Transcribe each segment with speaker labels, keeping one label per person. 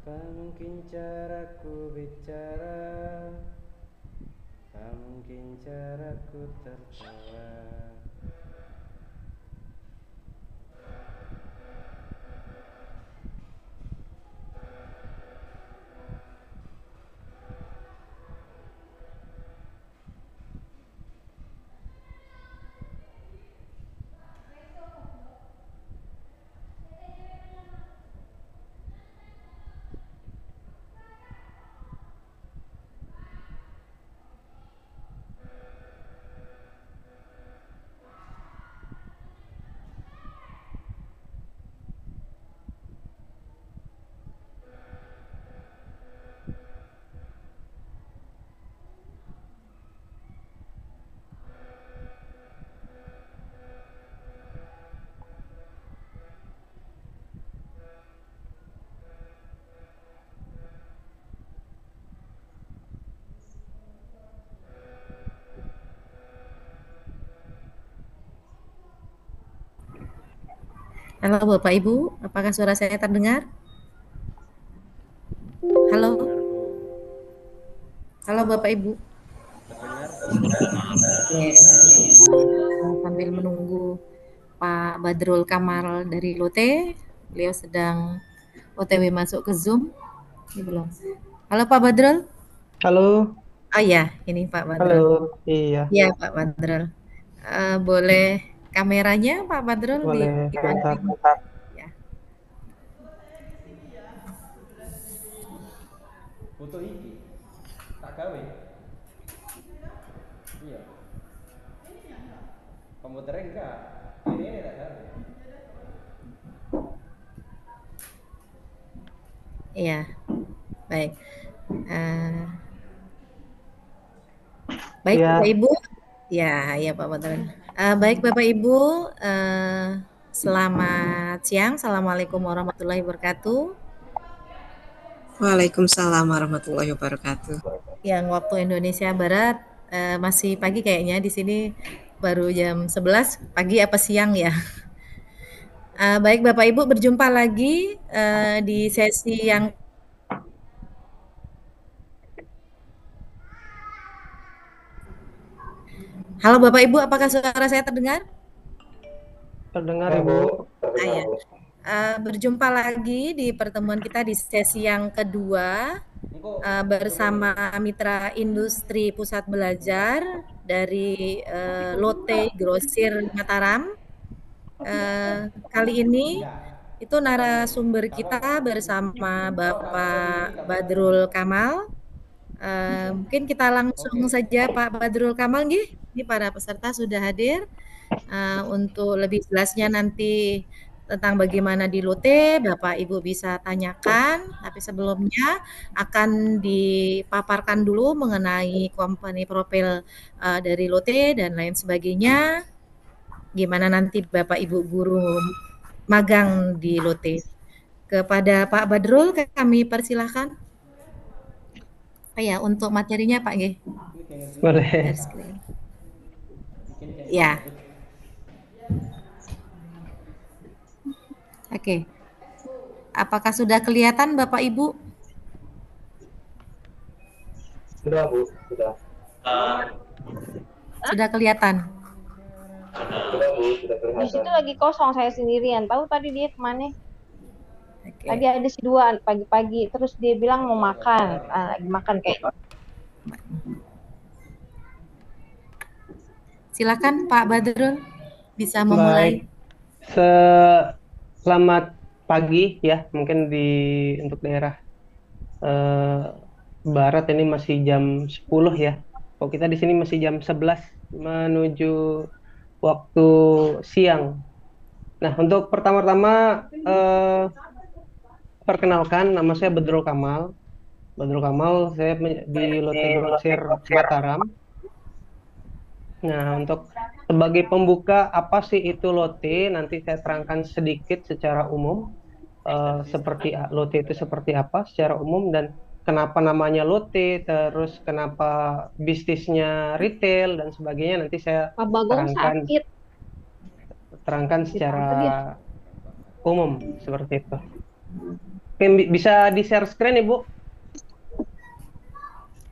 Speaker 1: Tak mungkin caraku bicara, tak mungkin caraku tertawa.
Speaker 2: Halo Bapak Ibu, apakah suara saya terdengar? Halo,
Speaker 1: Dengarku
Speaker 2: halo Bapak Ibu.
Speaker 1: terdengar.
Speaker 2: Oke, sambil menunggu Pak Badrul Kamal dari Lote, beliau sedang OTW masuk ke Zoom. Ini belum. Halo Pak Badrul.
Speaker 3: Halo,
Speaker 2: Oh ya, ini Pak
Speaker 3: halo,
Speaker 2: Badrul.
Speaker 3: iya,
Speaker 2: Iya Pak Badrul. Boleh kameranya Pak Badrul di
Speaker 3: boleh sebentar.
Speaker 2: ya.
Speaker 1: Foto iki tak gawe. Iya. Komputernya enggak. Ini tak gawe.
Speaker 2: Iya, baik. Eh, Baik
Speaker 3: Iya,
Speaker 2: Bapak Ibu, ya Pak Badrun. Baik Bapak Ibu, selamat siang. Assalamualaikum warahmatullahi wabarakatuh.
Speaker 4: Waalaikumsalam warahmatullahi wabarakatuh.
Speaker 2: Yang waktu Indonesia Barat masih pagi kayaknya di sini baru jam 11 pagi apa siang ya. Baik Bapak Ibu, berjumpa lagi di sesi yang Halo Bapak Ibu, apakah suara saya terdengar?
Speaker 3: terdengar Ibu.
Speaker 2: Ya. Berjumpa lagi di pertemuan kita di sesi yang kedua
Speaker 1: Engko
Speaker 2: bersama Mitra Industri Pusat Belajar dari Lotte Grosir Mataram. Kali ini itu narasumber kita bersama Bapak Badrul Kamal. Mungkin kita langsung saja Pak Badrul Kamal nggih. Ini para peserta sudah hadir. Untuk lebih jelasnya nanti tentang bagaimana di Lotte, Bapak Ibu bisa tanyakan, tapi sebelumnya akan dipaparkan dulu mengenai company profil dari Lotte dan lain sebagainya. Gimana nanti Bapak Ibu guru magang di Lotte. Kepada Pak Badrul kami persilahkan. Ya, untuk materinya Pak G.
Speaker 3: Boleh.
Speaker 2: Ya. Oke. Apakah sudah kelihatan Bapak Ibu?
Speaker 3: Sudah, Bu, sudah.
Speaker 2: Sudah kelihatan.
Speaker 3: Sudah, Bu, sudah
Speaker 5: Di situ
Speaker 3: kelihatan.
Speaker 5: lagi kosong saya sendirian. Tahu tadi dia kemana?
Speaker 2: Oke.
Speaker 5: Tadi ada si dua pagi-pagi. Terus dia bilang mau makan. Lagi makan kayaknya.
Speaker 2: Silakan Pak Badrul bisa
Speaker 3: Baik,
Speaker 2: memulai.
Speaker 3: selamat pagi ya, mungkin untuk daerah barat ini masih jam 10 ya. Kalau kita di sini masih jam 11 menuju waktu siang. Nah, untuk pertama-tama perkenalkan, nama saya Badrul Kamal. Badrul Kamal, saya di Lotte Grosir Mataram. Nah, untuk sebagai pembuka, apa sih itu Lotte? Nanti saya terangkan sedikit secara umum, seperti Lotte itu seperti apa secara umum dan kenapa namanya Lotte, terus kenapa bisnisnya retail dan sebagainya. Nanti saya
Speaker 5: Pak Bagong sakit.
Speaker 3: terangkan secara umum seperti itu. Oke, bisa di share screen Ibu?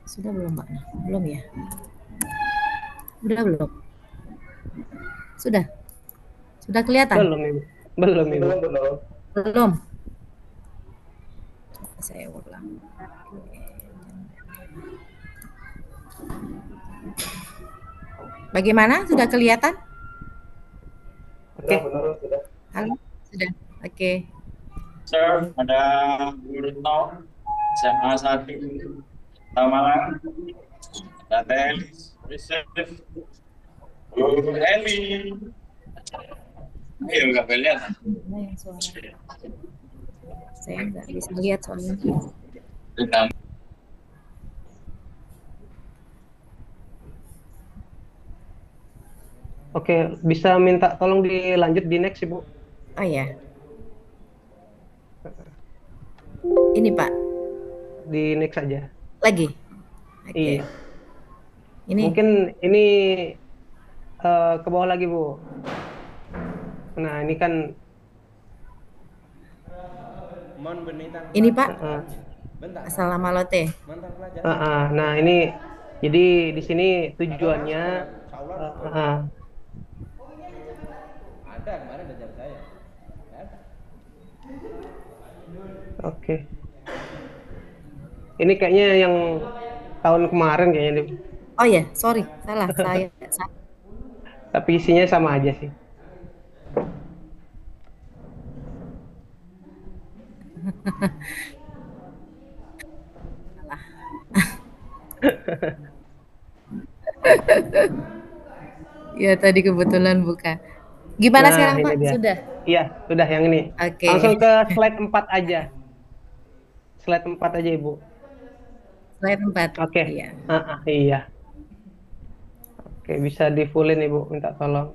Speaker 2: Sudah belum, Mbak? Belum ya? Udah belum? Sudah? Sudah kelihatan?
Speaker 3: Belum Ibu. Belum Ibu.
Speaker 2: Belum. Saya ulang. Bagaimana? Sudah kelihatan?
Speaker 3: Oke.
Speaker 2: Halo? Sudah. Oke.
Speaker 6: Sir, ada Bu Retno, SMA 1, Tamalan, ada Teh Elis, Bu Eli. Ayo, nggak kelihatan.
Speaker 2: Mana yang suara? Saya nggak bisa lihat soalnya.
Speaker 6: Ditambah.
Speaker 3: Oke, bisa minta tolong dilanjut di next Ibu.
Speaker 2: Oh ya. Ini Pak,
Speaker 3: Di next aja.
Speaker 2: lagi. Oke.
Speaker 3: Iya.
Speaker 2: Ini
Speaker 3: Mungkin ini ke bawah lagi Bu. Nah ini kan
Speaker 1: Mon benitang.
Speaker 2: Ini, Pak.
Speaker 1: Bentar.
Speaker 2: asal nama lote.
Speaker 1: Mantan pelajar.
Speaker 3: nah ini jadi di sini tujuannya
Speaker 1: Ada kemarin udah jam saya. Ada.
Speaker 3: oke. Ini kayaknya yang tahun kemarin kayaknya nih.
Speaker 2: Oh ya, sorry, salah. Saya
Speaker 3: Tapi isinya sama aja sih.
Speaker 2: ya tadi kebetulan buka. Gimana
Speaker 3: Nah,
Speaker 2: sekarang
Speaker 3: ini
Speaker 2: Pak?
Speaker 3: dia.
Speaker 2: Sudah.
Speaker 3: Iya, sudah yang ini.
Speaker 2: Oke.
Speaker 3: Langsung ke slide 4 aja. Slide 4 aja Ibu.
Speaker 2: Slide 4.
Speaker 3: Oke.
Speaker 2: Iya.
Speaker 3: Iya. Oke, bisa di fullin Ibu, minta tolong.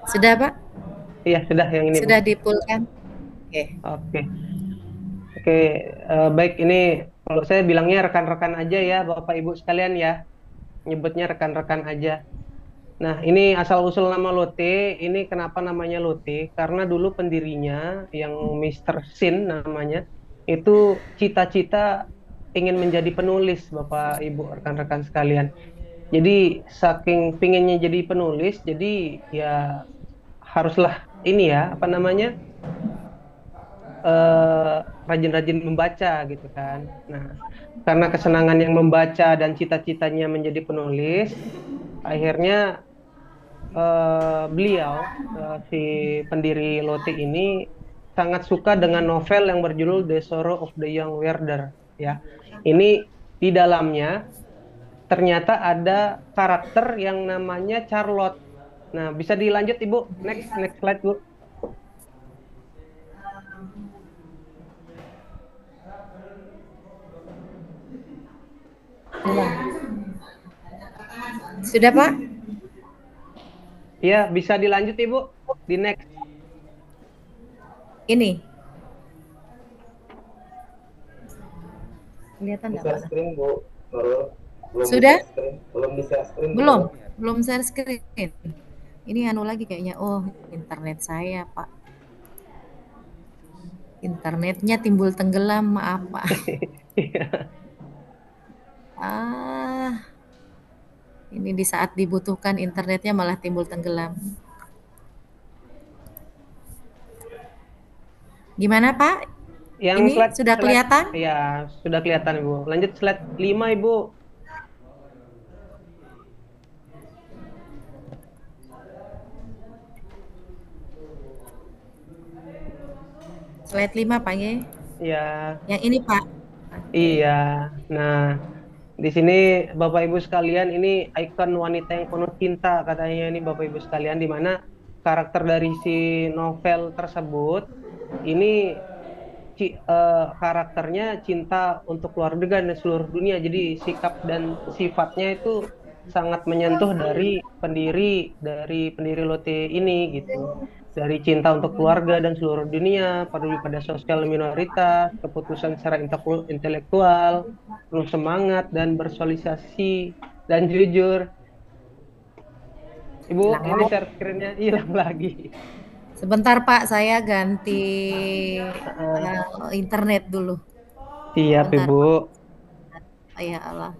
Speaker 2: Sudah Pak?
Speaker 3: Iya, sudah yang ini Bu.
Speaker 2: Sudah dipulkan? Oke.
Speaker 3: Oke. Oke, baik ini kalau saya bilangnya rekan-rekan aja ya, Bapak Ibu sekalian ya. Nyebutnya rekan-rekan aja. Nah, ini asal-usul nama Lotte, ini kenapa namanya Lotte? Karena dulu pendirinya yang Mr. Sin namanya, itu cita-cita ingin menjadi penulis, Bapak Ibu rekan-rekan sekalian. Jadi saking pinginnya jadi penulis, jadi ya haruslah ini ya, apa namanya? Rajin-rajin membaca gitu kan. Nah, karena kesenangan yang membaca dan cita-citanya menjadi penulis, akhirnya beliau si pendiri Lotte ini sangat suka dengan novel yang berjudul The Sorrow of the Young Werther ya. Ini di dalamnya ternyata ada karakter yang namanya Charlotte. Nah, bisa dilanjut Ibu. Next slide Bu.
Speaker 2: Sudah Pak?
Speaker 3: Iya, bisa dilanjut Ibu. Di next.
Speaker 2: Ini. Kelihatan nggak Pak?
Speaker 7: Screen Bu, belum
Speaker 2: Sudah?
Speaker 7: bisa screen. Belum bisa screen.
Speaker 2: Belum share screen. Ini anu lagi kayaknya. Oh, internet saya Pak. Internetnya timbul tenggelam, maaf Pak. Ini di saat dibutuhkan internetnya malah timbul tenggelam. Gimana Pak?
Speaker 3: Yang
Speaker 2: Ini
Speaker 3: slide,
Speaker 2: sudah kelihatan?
Speaker 3: Iya, sudah kelihatan Ibu. Lanjut slide 5 Ibu.
Speaker 2: Slide 5 Pak ya?
Speaker 3: Iya.
Speaker 2: Yang ini Pak.
Speaker 3: Iya. Nah, di sini Bapak Ibu sekalian ini ikon wanita yang penuh cinta katanya ini Bapak Ibu sekalian, di mana karakter dari si novel tersebut ini karakternya cinta untuk keluarga dan seluruh dunia. Jadi sikap dan sifatnya itu sangat menyentuh dari pendiri Lotte ini gitu. Dari cinta untuk keluarga dan seluruh dunia, peduli pada sosial minoritas, keputusan secara intelektual, penuh semangat dan bersosialisasi dan jujur. Ibu, ini share screen-nya hilang lagi.
Speaker 2: Sebentar Pak, saya ganti internet dulu.
Speaker 3: Siap
Speaker 2: Bentar,
Speaker 3: Ibu.
Speaker 2: Ya Allah.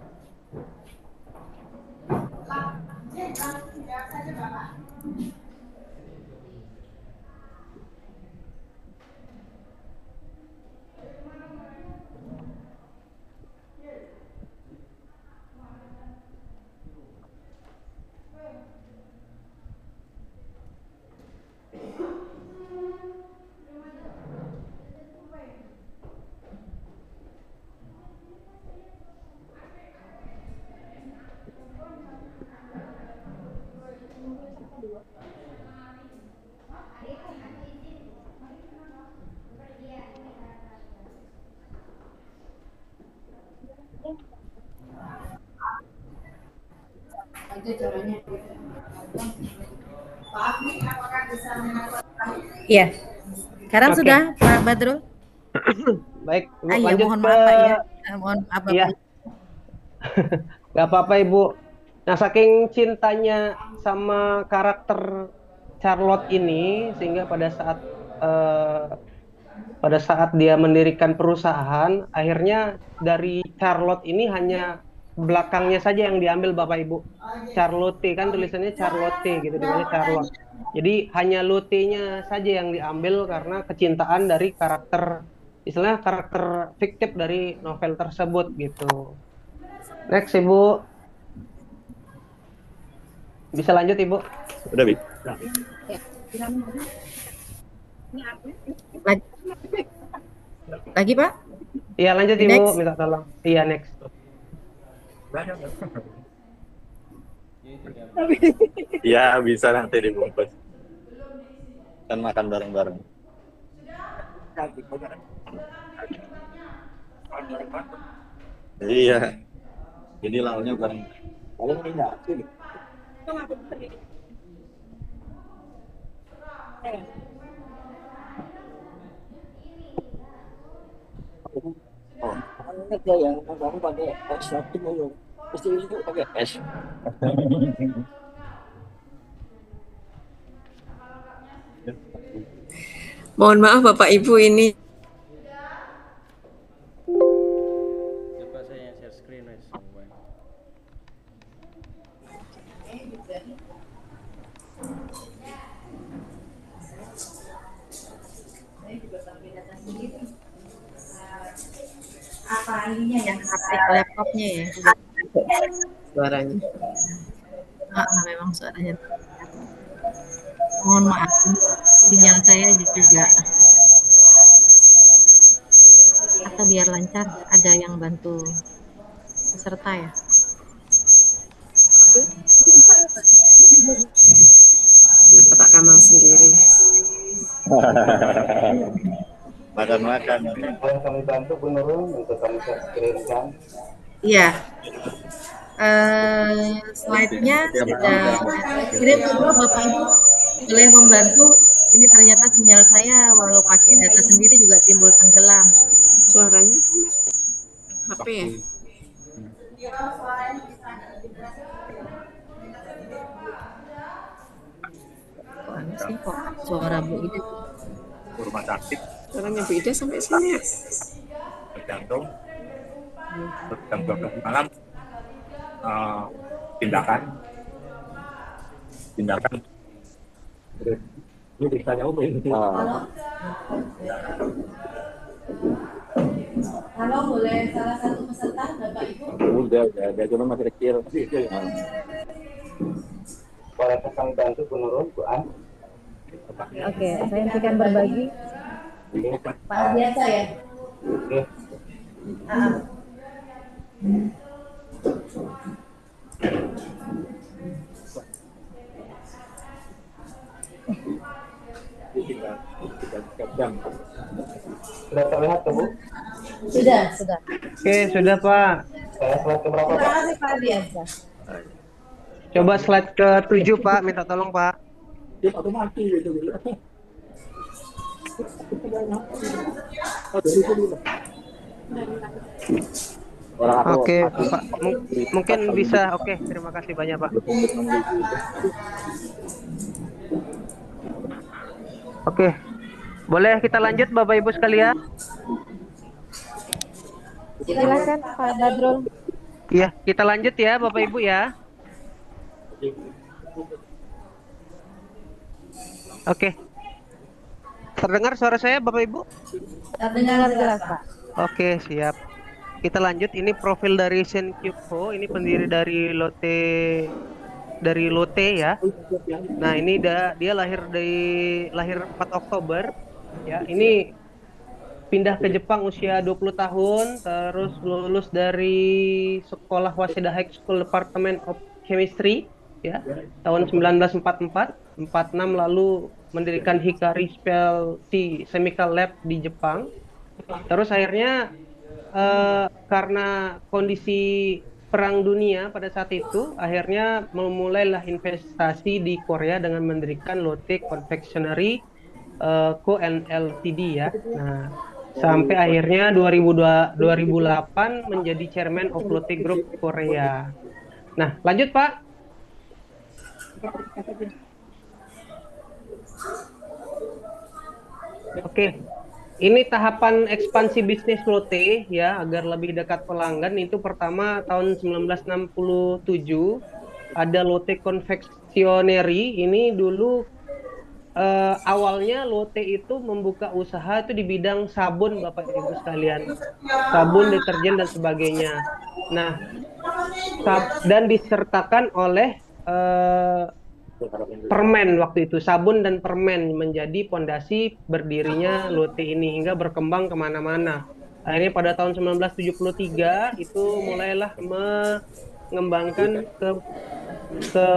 Speaker 2: Iya. Sekarang
Speaker 3: Oke.
Speaker 2: sudah Pak Badrul?
Speaker 3: Baik, Ibu,
Speaker 2: Iya,
Speaker 3: lanjut
Speaker 2: mohon
Speaker 3: ke
Speaker 2: maaf Pak ya. Mohon maaf Bapak.
Speaker 3: Iya. Gak apa-apa Ibu. Nah, saking cintanya sama karakter Charlotte ini sehingga pada saat dia mendirikan perusahaan, akhirnya dari Charlotte ini hanya belakangnya saja yang diambil Bapak Ibu. Charlotte kan tulisannya Charlotte gitu, dimana Charlotte. Jadi hanya Lotte-nya saja yang diambil karena kecintaan dari istilahnya karakter fiktif dari novel tersebut gitu. Next Ibu. Bisa lanjut Ibu.
Speaker 6: Udah, Bi.
Speaker 2: Lagi Pak?
Speaker 3: Iya lanjut Ibu,
Speaker 2: Next.
Speaker 3: minta tolong. Iya next.
Speaker 6: Iya, bisa nanti dibungkus. Kan makan bareng-bareng. Iya. Ini lauknya bareng. Paling enggak sih.
Speaker 8: Ada yang abang pakai es satu dulu. Pasti itu pakai es.
Speaker 4: Mohon maaf Bapak Ibu ini
Speaker 1: Coba saya share screen guys.
Speaker 2: Apa ininya yang HP laptopnya ya?
Speaker 4: suaranya.
Speaker 2: Memang suaranya. Mohon maaf, sinyal saya juga. Atau biar lancar, ada yang bantu peserta ya?
Speaker 4: Atau Pak Kamal sendiri.
Speaker 6: Makan-makan.
Speaker 7: Boleh kami bantu Bu Nurul untuk kami screenkan.
Speaker 2: Iya. Slide-nya sudah kirim kedua Bapak Ibu boleh membantu. Ini ternyata sinyal saya walau pakai data sendiri juga timbul tenggelam.
Speaker 4: Suaranya HP ya?
Speaker 2: Kok aneh sih kok suara Bu Ida?
Speaker 6: Rumah sakit,
Speaker 4: Suaranya beda sampai sini ya?
Speaker 6: tergantung. Jam 12 malam. Tindakan. Ini ditanya Umi.
Speaker 2: Halo, boleh salah satu peserta Bapak Ibu?
Speaker 6: Udah, dia cuma masih kecil.
Speaker 7: Boleh kami bantu Bu Nurul, Bu An.
Speaker 2: Oke, saya hentikan berbagi. Pak biasa ya?
Speaker 7: Oke. Sudah terlihat tuh Bu?
Speaker 2: Sudah.
Speaker 3: Oke, sudah Pak.
Speaker 7: Saya slide ke berapa
Speaker 2: Terima
Speaker 7: Pak?
Speaker 2: kasih Pak Biasa.
Speaker 3: Coba slide ke-7 Pak, minta tolong Pak. Oke, Pak. Mungkin bisa. Oke, terima kasih banyak Pak. Oke, boleh kita lanjut Bapak Ibu sekalian?
Speaker 5: Silakan Pak Badrul.
Speaker 3: Iya, kita lanjut ya Bapak Ibu ya. Oke. Terdengar suara saya Bapak Ibu?
Speaker 5: Dengar jelas Pak.
Speaker 3: Oke, siap. Kita lanjut. Ini profil dari Shen Kyuk-ho. Ini pendiri dari Lotte ya. Nah, ini dia lahir 4 Oktober ya. Ini pindah ke Jepang usia 20 tahun, terus lulus dari sekolah Waseda High School Department of Chemistry ya, tahun 1944, 46 lalu mendirikan Hikari Specialty Chemical Lab di Jepang. Terus akhirnya karena kondisi Perang Dunia pada saat itu, akhirnya memulailah investasi di Korea dengan mendirikan Lotte Confectionery Co. Ltd ya. Nah, sampai akhirnya 2008 menjadi Chairman of Lotte Group Korea. Nah, lanjut Pak. Oke. Ini tahapan ekspansi bisnis Lotte ya, agar lebih dekat pelanggan. Itu pertama tahun 1967 ada Lotte Confectionery. Ini dulu awalnya Lotte itu membuka usaha itu di bidang sabun Bapak Ibu sekalian. Sabun, deterjen dan sebagainya. Nah, dan disertakan oleh permen waktu itu, sabun dan permen menjadi pondasi berdirinya Lotte ini hingga berkembang kemana-mana. Akhirnya pada tahun 1973 itu mulailah mengembangkan ke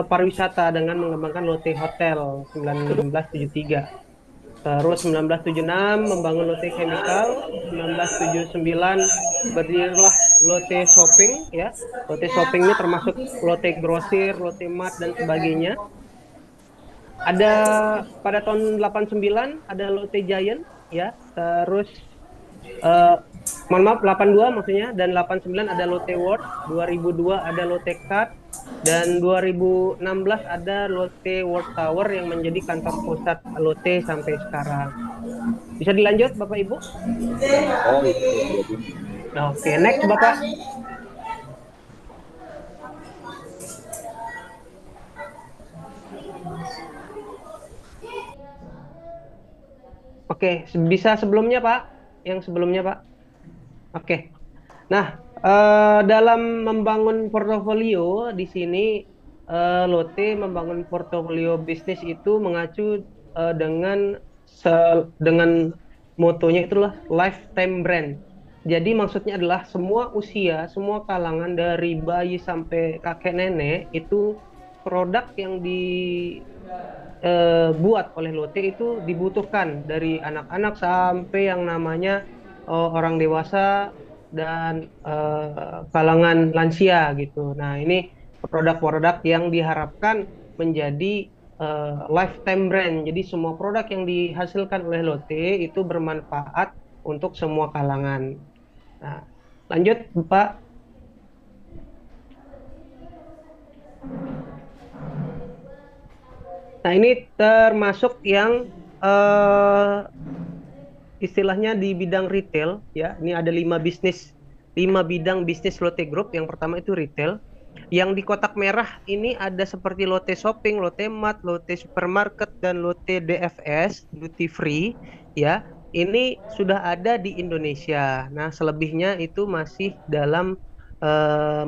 Speaker 3: pariwisata dengan mengembangkan Lotte Hotel 1973. Terus 1976 membangun Lotte Chemical, 1979 berdirilah Lotte Shopping ya. Lotte Shopping ini termasuk Lotte Grocery, Lotte Mart dan sebagainya. Ada pada tahun 89 ada Lotte Giant ya. Terus mohon maaf 82 maksudnya, dan 89 ada Lotte World, 2002 ada Lotte Card, dan 2016 ada Lotte World Tower yang menjadi kantor pusat Lotte sampai sekarang. Bisa dilanjut Bapak Ibu? Oke, next Bapak. Oke, bisa sebelumnya Pak? Yang sebelumnya Pak? Oke. Nah, dalam membangun portofolio di sini Lotte membangun portofolio bisnis itu mengacu dengan motonya itulah lifetime brand. Jadi maksudnya adalah semua usia, semua kalangan dari bayi sampai kakek nenek itu produk yang buat oleh Lotte itu dibutuhkan dari anak-anak sampai yang namanya orang dewasa dan kalangan lansia gitu. Nah, ini produk-produk yang diharapkan menjadi lifetime brand. Jadi semua produk yang dihasilkan oleh Lotte itu bermanfaat untuk semua kalangan. Nah, lanjut Pak. Nah, ini termasuk yang istilahnya di bidang retail ya. Ini ada 5 bidang bisnis Lotte Group. Yang pertama itu retail. Yang di kotak merah ini ada seperti Lotte Shopping, Lotte Mart, Lotte Supermarket, dan Lotte DFS Duty Free ya. Ini sudah ada di Indonesia. Nah, selebihnya itu masih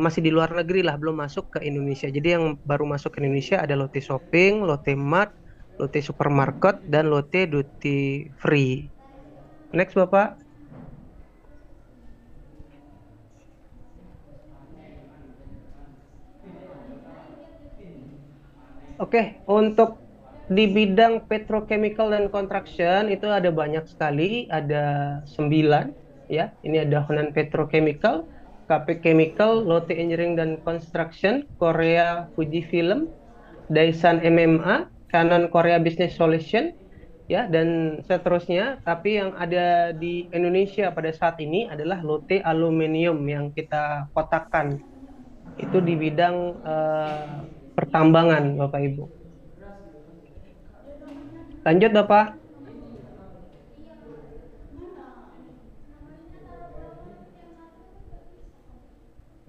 Speaker 3: masih di luar negeri lah, belum masuk ke Indonesia. Jadi yang baru masuk ke Indonesia ada Lotte Shopping, Lotte Mart, Lotte Supermarket, dan Lotte Duty Free. Next Bapak. Oke, untuk di bidang petrochemical dan construction itu ada banyak sekali, ada 9 ya. Ini ada Honan Petrochemical, KP Chemical, Lotte Engineering dan Construction, Korea Fujifilm, Daisan MMA, Canon Korea Business Solution ya, dan seterusnya. Tapi yang ada di Indonesia pada saat ini adalah Lotte Aluminium yang kita kotakkan. Itu di bidang pertambangan Bapak Ibu. Lanjut Bapak.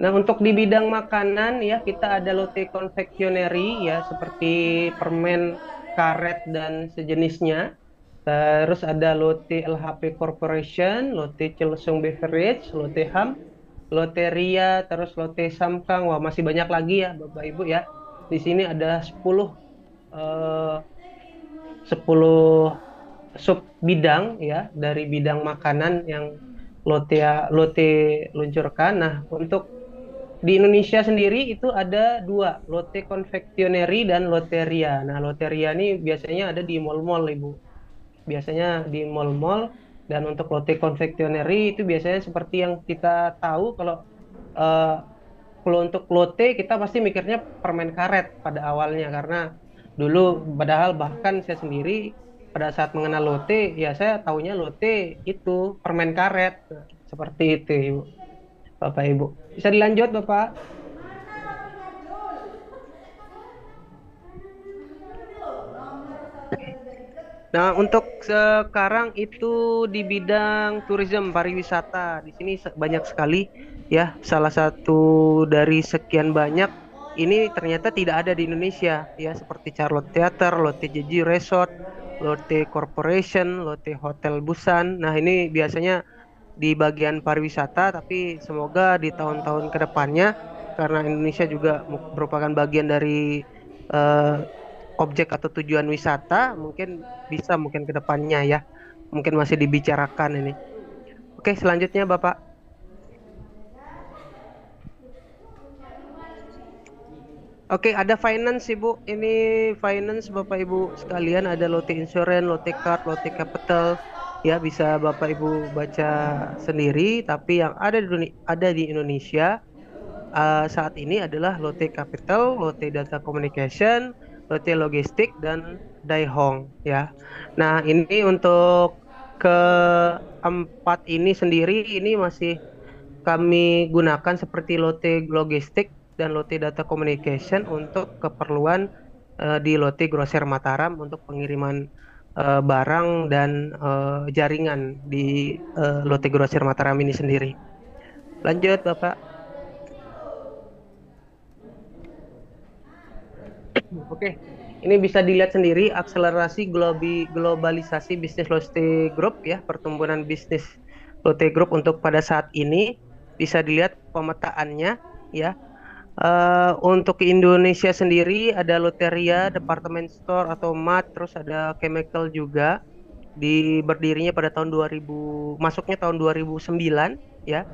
Speaker 3: Nah, untuk di bidang makanan ya kita ada Lotte Confectionery ya seperti permen, karet dan sejenisnya. Terus ada Lotte LHP Corporation, Lotte Celsung Beverage, Lotte Ham, Lotte Ria, terus Lotte Samkang. Wah, masih banyak lagi ya Bapak Ibu ya. Di sini ada 10 sub bidang ya dari bidang makanan yang Lotte luncurkan. Nah, untuk di Indonesia sendiri itu ada dua, Lotte Confectionery dan Lotteria. Nah, Lotteria ini biasanya ada di mall-mall, Ibu. Biasanya di mall-mall, dan untuk Lotte Confectionery itu biasanya seperti yang kita tahu eh, kalau untuk Lotte kita pasti mikirnya permen karet pada awalnya karena dulu padahal bahkan saya sendiri pada saat mengenal Lotte ya saya taunya Lotte itu permen karet. Nah, seperti itu, Ibu. Bapak Ibu. Bisa dilanjut, Bapak? Nah, untuk sekarang itu di bidang tourism pariwisata. Di sini banyak sekali ya. Salah satu dari sekian banyak ini ternyata tidak ada di Indonesia ya, seperti Charlotte Theater, Lotte Jeju Resort, Lotte Corporation, Lotte Hotel Busan. Nah, ini biasanya di bagian pariwisata, tapi semoga di tahun-tahun kedepannya karena Indonesia juga merupakan bagian dari eh, objek atau tujuan wisata, mungkin kedepannya ya, mungkin masih dibicarakan ini. Oke, selanjutnya Bapak. Oke, ada finance Ibu. Ini finance Bapak Ibu sekalian, ada Lotte Insurance, Lotte Card, Lotte Capital. Ya, bisa Bapak Ibu baca sendiri, tapi yang ada di Indonesia saat ini adalah Lotte Capital, Lotte Data Communication, Lotte Logistik dan Daihong ya. Nah, ini untuk keempat ini sendiri ini masih kami gunakan seperti Lotte Logistik dan Lotte Data Communication untuk keperluan di Lotte Grosir Mataram untuk pengiriman barang dan jaringan di Lotte Grosir Mataram ini sendiri. Lanjut, Bapak. Oke, ini bisa dilihat sendiri akselerasi globalisasi bisnis Lotte Group ya, pertumbuhan bisnis Lotte Group untuk pada saat ini bisa dilihat pemetaannya ya. Untuk Indonesia sendiri ada Lotteria, Department Store atau Mart, terus ada Chemical juga. Berdirinya pada tahun 2000, masuknya tahun 2009 ya.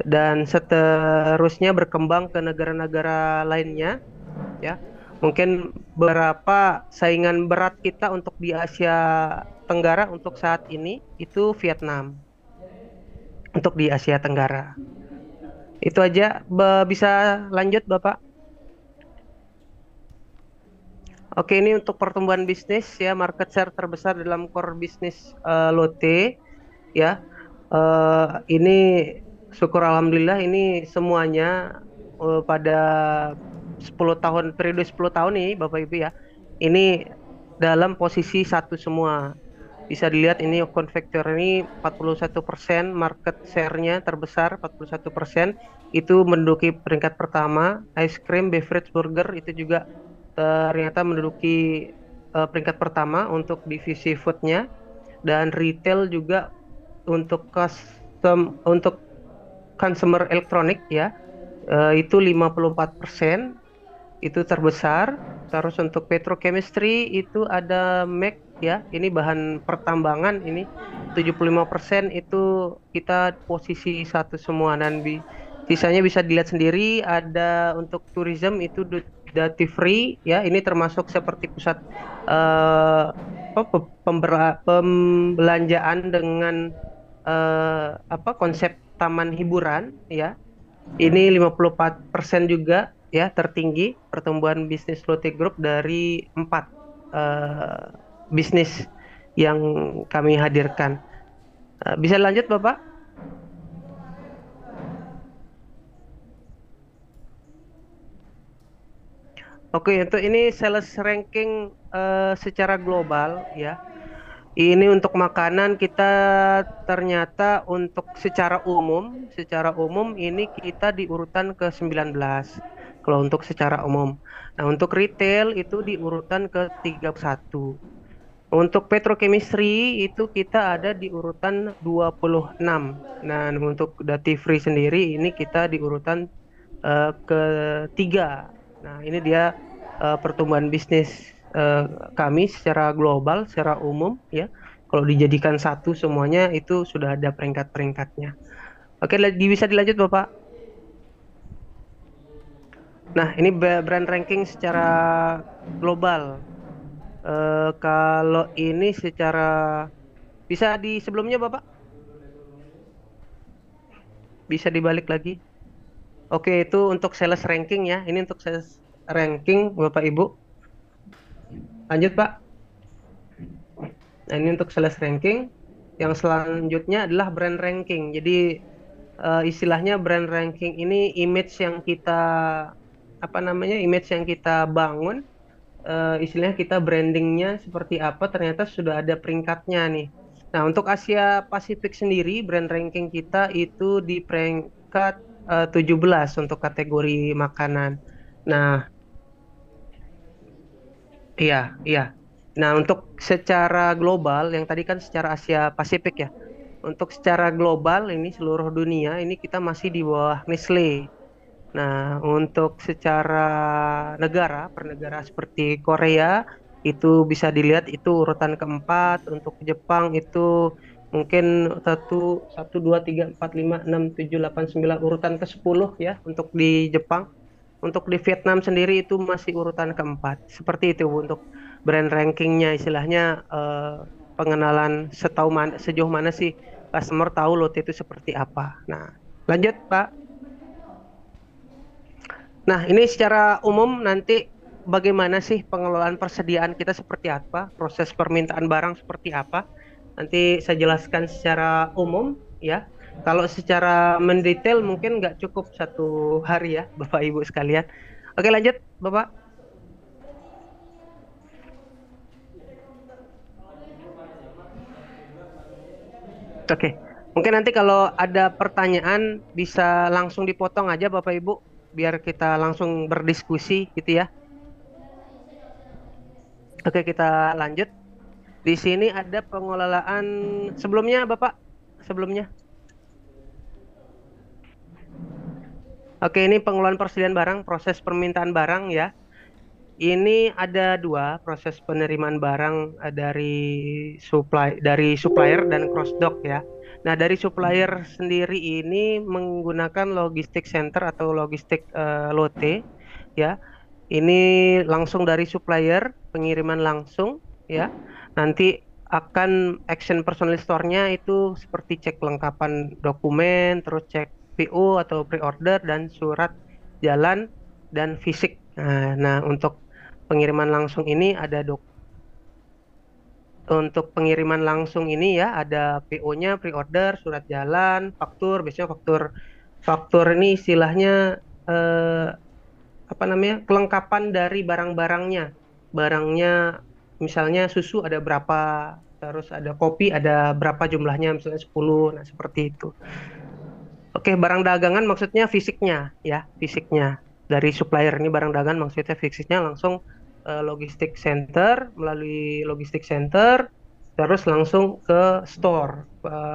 Speaker 3: Dan seterusnya berkembang ke negara-negara lainnya ya. Mungkin beberapa saingan berat kita untuk di Asia Tenggara untuk saat ini itu Vietnam. Untuk di Asia Tenggara. Itu aja. Bisa lanjut Bapak. Oke, ini untuk pertumbuhan bisnis ya, market share terbesar dalam core bisnis Lotte ya. Ini syukur alhamdulillah ini semuanya pada 10 tahun, periode 10 tahun nih Bapak Ibu ya. Ini dalam posisi satu semua. Bisa dilihat ini konvektor ini 41%, market share-nya terbesar 41%, itu menduduki peringkat pertama. Ice cream, beverage, burger itu juga ternyata menduduki peringkat pertama untuk divisi food-nya, dan retail juga untuk consumer elektronik ya, itu 54%, itu terbesar. Terus untuk petrochemistry itu ada MEC ya, ini bahan pertambangan, ini 75%, itu kita posisi satu semua. Dan sisanya bisa dilihat sendiri. Ada untuk tourism itu duty free ya, ini termasuk seperti pusat pembelanjaan dengan konsep taman hiburan ya, ini 54% juga ya, tertinggi pertumbuhan bisnis Lotte Group dari 4 bisnis yang kami hadirkan. Bisa lanjut Bapak? Oke, untuk ini sales ranking secara global ya. Ini untuk makanan kita ternyata untuk secara umum ini kita di urutan ke-19. Kalau untuk secara umum. Nah, untuk retail itu di urutan ke-31. Untuk petrochemistry itu kita ada di urutan 26. Nah, untuk duty free sendiri ini kita di urutan ketiga. Nah, ini dia pertumbuhan bisnis kami secara global, secara umum ya. Kalau dijadikan satu semuanya itu sudah ada peringkat-peringkatnya. Oke, bisa dilanjut Bapak. Nah, ini brand ranking secara global. Kalau ini secara bisa di sebelumnya Bapak? Bisa dibalik lagi. Oke, itu untuk sales ranking ya. Ini untuk sales ranking Bapak Ibu. Lanjut Pak. Nah, ini untuk sales ranking. Yang selanjutnya adalah brand ranking. Jadi istilahnya brand ranking ini image yang kita image yang kita bangun. Istilahnya kita brandingnya seperti apa, ternyata sudah ada peringkatnya nih. Nah, untuk Asia Pasifik sendiri brand ranking kita itu di peringkat 17 untuk kategori makanan. Nah, iya. Nah, untuk secara global, yang tadi kan secara Asia Pasifik ya. Untuk secara global ini seluruh dunia ini kita masih di bawah Nestle. Nah, untuk secara negara per negara seperti Korea itu bisa dilihat itu urutan keempat. Untuk Jepang itu mungkin 1, 2, 3, 4, 5, 6, 7, 8, 9 urutan ke-10 ya untuk di Jepang. Untuk di Vietnam sendiri itu masih urutan keempat. Seperti itu Bu, untuk brand rankingnya, istilahnya pengenalan sejauh mana sih customer tahu Lotte itu seperti apa. Nah, lanjut Pak. Nah, ini secara umum nanti bagaimana sih pengelolaan persediaan kita seperti apa, proses permintaan barang seperti apa. Nanti saya jelaskan secara umum ya. Kalau secara mendetail mungkin nggak cukup 1 hari ya Bapak Ibu sekalian. Oke, lanjut Bapak. Oke, mungkin nanti kalau ada pertanyaan bisa langsung dipotong aja Bapak Ibu, biar kita langsung berdiskusi gitu ya. Oke, kita lanjut. Di sini ada pengelolaan sebelumnya Bapak, sebelumnya. Oke, ini pengelolaan persediaan barang, proses permintaan barang ya. Ini ada 2 proses penerimaan barang dari supplier dan cross dock ya. Nah, dari supplier sendiri ini menggunakan logistik center atau logistik Lotte ya. Ini langsung dari supplier, pengiriman langsung ya. Nanti akan action personal store-nya itu seperti cek kelengkapan dokumen, terus cek PO atau pre-order dan surat jalan dan fisik. Nah, untuk pengiriman langsung ini untuk pengiriman langsung ini ya ada PO-nya, pre-order, surat jalan, faktur. Biasanya faktur ini istilahnya kelengkapan dari barang-barangnya. Barangnya misalnya susu ada berapa, terus ada kopi ada berapa jumlahnya, misalnya 10. Nah, seperti itu. Oke, barang dagangan maksudnya fisiknya ya, fisiknya. Dari supplier ini barang dagangan maksudnya fisiknya langsung logistik center, melalui logistik center terus langsung ke store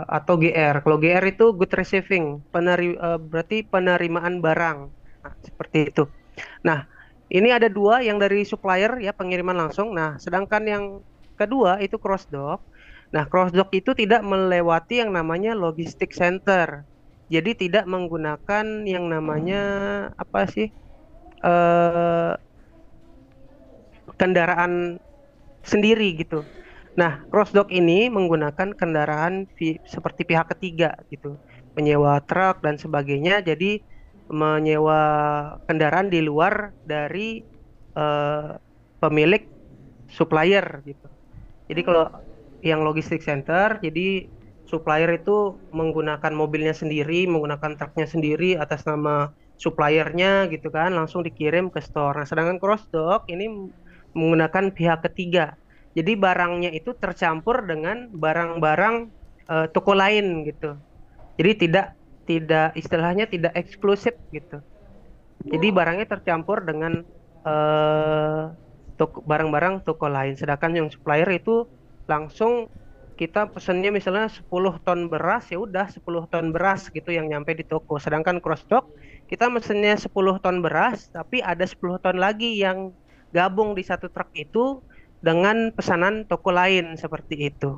Speaker 3: atau GR. Kalau GR itu good receiving, berarti penerimaan barang. Nah, seperti itu. Nah, ini ada 2 yang dari supplier ya, pengiriman langsung. Nah, sedangkan yang kedua itu cross dock. Nah, cross dock itu tidak melewati yang namanya logistik center. Jadi tidak menggunakan yang namanya kendaraan sendiri gitu. Nah, cross dock ini menggunakan kendaraan seperti pihak ketiga gitu, menyewa truk dan sebagainya. Jadi menyewa kendaraan di luar dari pemilik supplier gitu. Jadi kalau yang logistik center, jadi supplier itu menggunakan mobilnya sendiri, menggunakan truknya sendiri atas nama suppliernya gitu kan, langsung dikirim ke store. Nah, sedangkan cross dock ini menggunakan pihak ketiga. Jadi barangnya itu tercampur dengan barang-barang toko lain gitu. Jadi tidak istilahnya tidak eksklusif gitu. Jadi barangnya tercampur dengan barang-barang toko lain. Sedangkan yang supplier itu langsung kita pesennya misalnya 10 ton beras, ya udah 10 ton beras gitu yang nyampe di toko. Sedangkan cross dock kita mesennya 10 ton beras, tapi ada 10 ton lagi yang gabung di satu truk itu dengan pesanan toko lain seperti itu.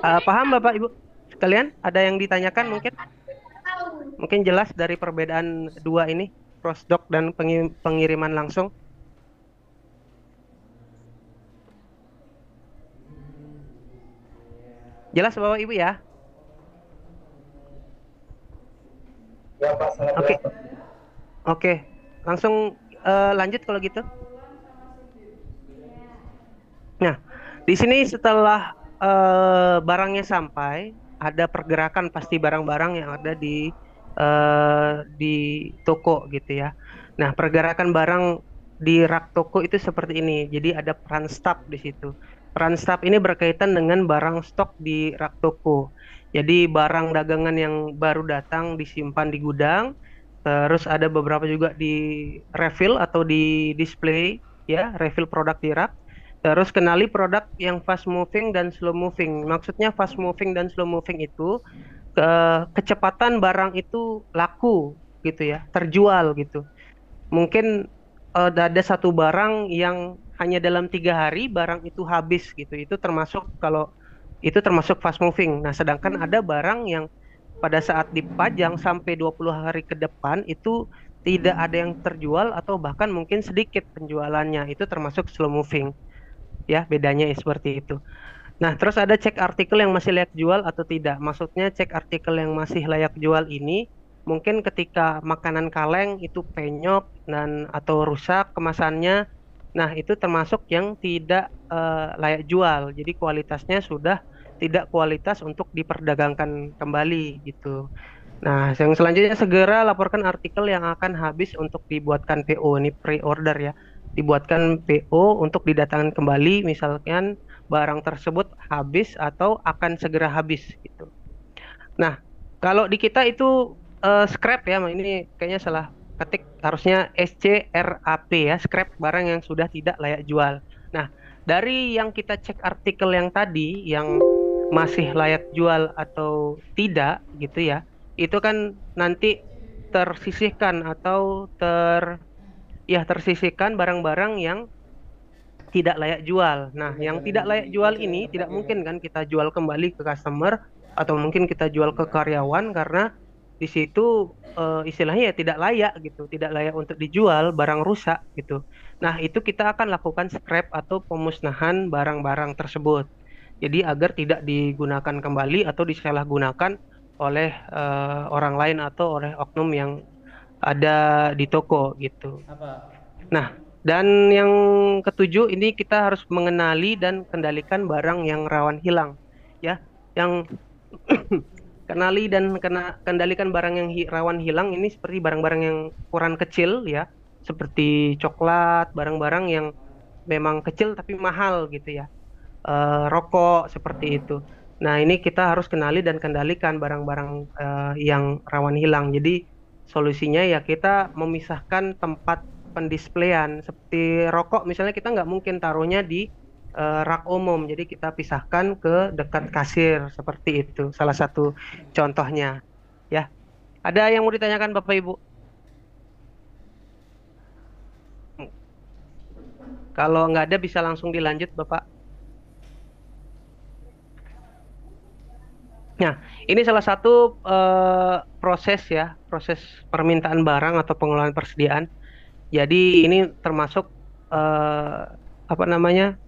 Speaker 3: Paham Bapak Ibu sekalian? Ada yang ditanyakan mungkin? Mungkin jelas dari perbedaan dua ini, cross dock dan pengiriman langsung. Jelas Bapak Ibu ya?
Speaker 7: Ya Pak, sangat
Speaker 3: Oke.
Speaker 7: jelas, Pak.
Speaker 3: Oke, langsung lanjut kalau gitu. Nah, di sini setelah barangnya sampai, ada pergerakan pasti barang-barang yang ada di toko gitu ya. Nah, pergerakan barang di rak toko itu seperti ini. Jadi ada peran staf di situ. Peran staf ini berkaitan dengan barang stok di rak toko. Jadi barang dagangan yang baru datang disimpan di gudang, terus ada beberapa juga di refill atau di display ya, refill produk di rak. Terus kenali produk yang fast moving dan slow moving. Maksudnya fast moving dan slow moving itu kecepatan barang itu laku gitu ya, terjual gitu. Mungkin ada satu barang yang hanya dalam 3 hari barang itu habis gitu. Itu termasuk fast moving. Nah, sedangkan ada barang yang pada saat dipajang sampai 20 hari ke depan itu tidak ada yang terjual atau bahkan mungkin sedikit penjualannya. Itu termasuk slow moving. Ya, bedanya seperti itu. Nah, terus ada cek artikel yang masih layak jual atau tidak. Maksudnya cek artikel yang masih layak jual ini mungkin ketika makanan kaleng itu penyok dan atau rusak kemasannya. Nah, itu termasuk yang tidak layak jual. Jadi kualitasnya sudah tidak kualitas untuk diperdagangkan kembali gitu. Nah, yang selanjutnya segera laporkan artikel yang akan habis untuk dibuatkan PO. Ini pre-order ya. Dibuatkan PO untuk didatangkan kembali misalkan barang tersebut habis atau akan segera habis gitu. Nah, kalau di kita itu scrap ya, ini kayaknya salah ketik, harusnya SCRAP ya, scrap barang yang sudah tidak layak jual. Nah, dari yang kita cek artikel yang tadi yang masih layak jual atau tidak gitu ya, itu kan nanti tersisihkan atau tersisihkan barang-barang yang tidak layak jual. Nah, yang tidak layak jual ini tidak mungkin kan kita jual kembali ke customer atau mungkin kita jual ke karyawan karena di situ istilahnya ya tidak layak gitu, tidak layak untuk dijual, barang rusak gitu. Nah, itu kita akan lakukan scrap atau pemusnahan barang-barang tersebut. Jadi agar tidak digunakan kembali atau disalahgunakan oleh orang lain atau oleh oknum yang ada di toko gitu. Nah, dan yang ketujuh ini kita harus mengenali dan kendalikan barang yang rawan hilang ya. Yang kenali dan kendalikan barang yang rawan hilang ini seperti barang-barang yang ukuran kecil ya, seperti coklat, barang-barang yang memang kecil tapi mahal gitu ya. Rokok seperti itu. Nah, ini kita harus kenali dan kendalikan barang-barang yang rawan hilang. Jadi solusinya ya kita memisahkan tempat pendisplayan. Seperti rokok misalnya kita nggak mungkin taruhnya di rak umum. Jadi kita pisahkan ke dekat kasir seperti itu. Salah satu contohnya. Ya. Ada yang mau ditanyakan Bapak Ibu? Kalau nggak ada bisa langsung dilanjut Bapak. Nah, ini salah satu proses ya, proses permintaan barang atau pengelolaan persediaan. Jadi ini termasuk apa namanya?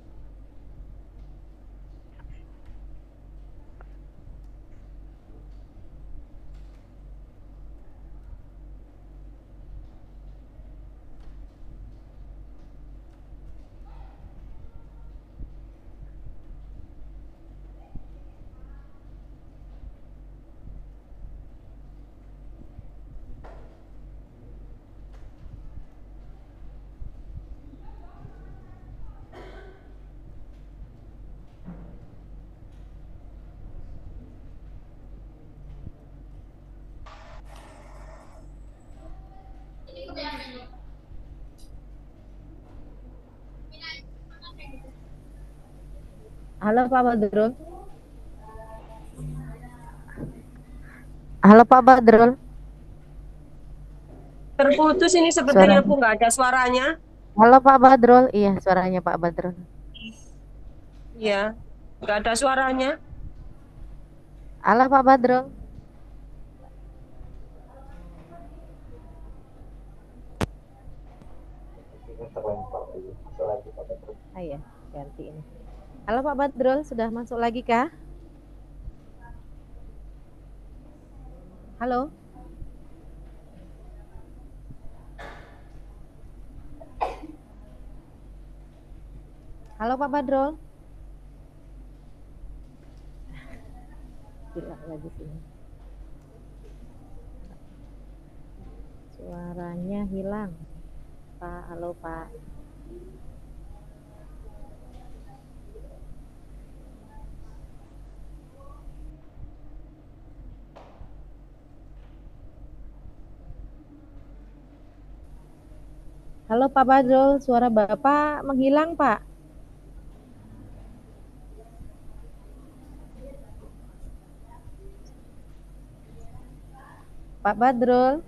Speaker 2: Halo Pak Badrul. Halo Pak Badrul.
Speaker 9: Terputus ini sepertinya Bu, nggak ada suaranya.
Speaker 2: Halo Pak Badrul. Iya, suaranya Pak Badrul.
Speaker 9: Iya, nggak ada suaranya.
Speaker 2: Halo Pak Badrul. Ah, iya, ganti ini. Halo Pak Badrul, sudah masuk lagi kah? Halo. Halo Pak Badrul. Hilang lagi sini. Suaranya hilang. Pak, halo Pak. Halo Pak Badrul, suara Bapak menghilang Pak. Pak Badrul.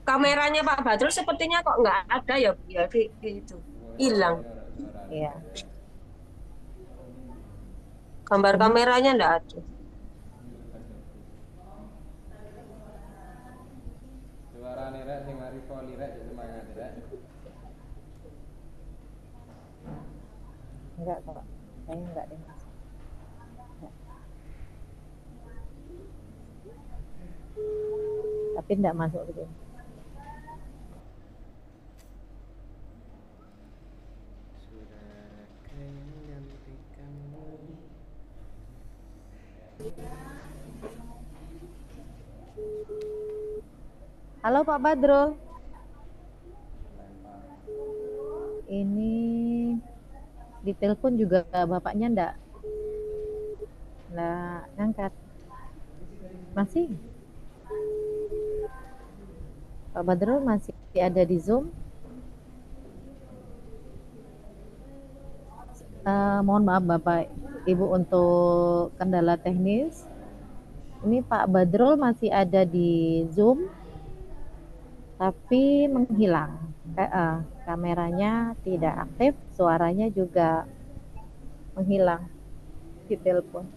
Speaker 9: Kameranya Pak Badrul sepertinya kok nggak ada ya, Bu, ya itu hilang.
Speaker 2: Iya.
Speaker 9: Gambar kameranya nggak ada.
Speaker 1: Suarane rek sing mari poli rek semangat rek.
Speaker 2: Enggak kok, saya enggak deh. Enggak. Tapi enggak masuk gitu. Halo Pak Badrul. Ini di telepon juga bapaknya enggak ngangkat. Masih? Pak Badrul masih ada di Zoom? Mohon maaf Bapak Ibu untuk kendala teknis. Ini Pak Badrul masih ada di Zoom, tapi menghilang. Kameranya tidak aktif, suaranya juga menghilang di telepon.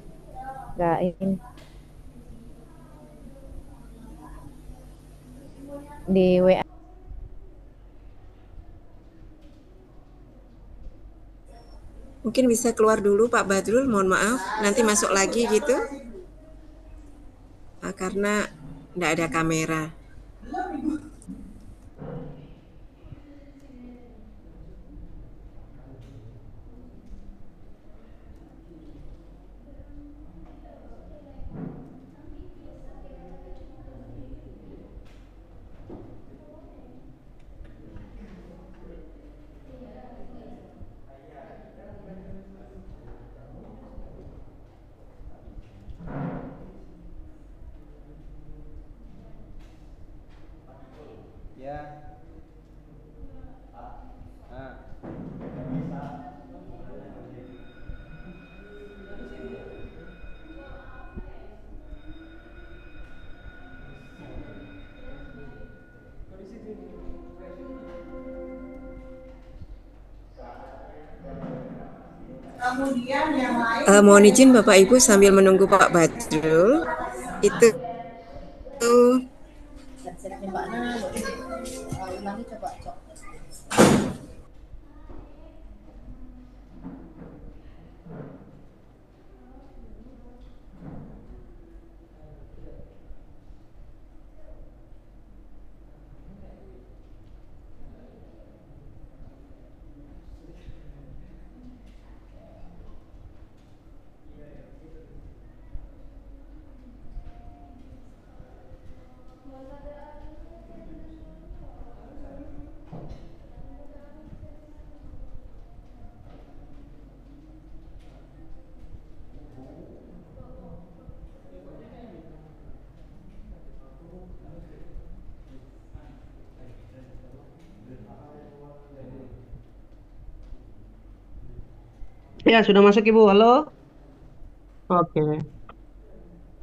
Speaker 2: Nggak ini. Di WA.
Speaker 4: Mungkin bisa keluar dulu Pak Badrul, mohon maaf. Nanti masuk lagi gitu. Karena tidak ada kamera.
Speaker 1: Ya.
Speaker 4: Mohon izin Bapak Ibu sambil menunggu Pak Badrul itu
Speaker 3: Ya, sudah masuk Ibu. Halo. Oke.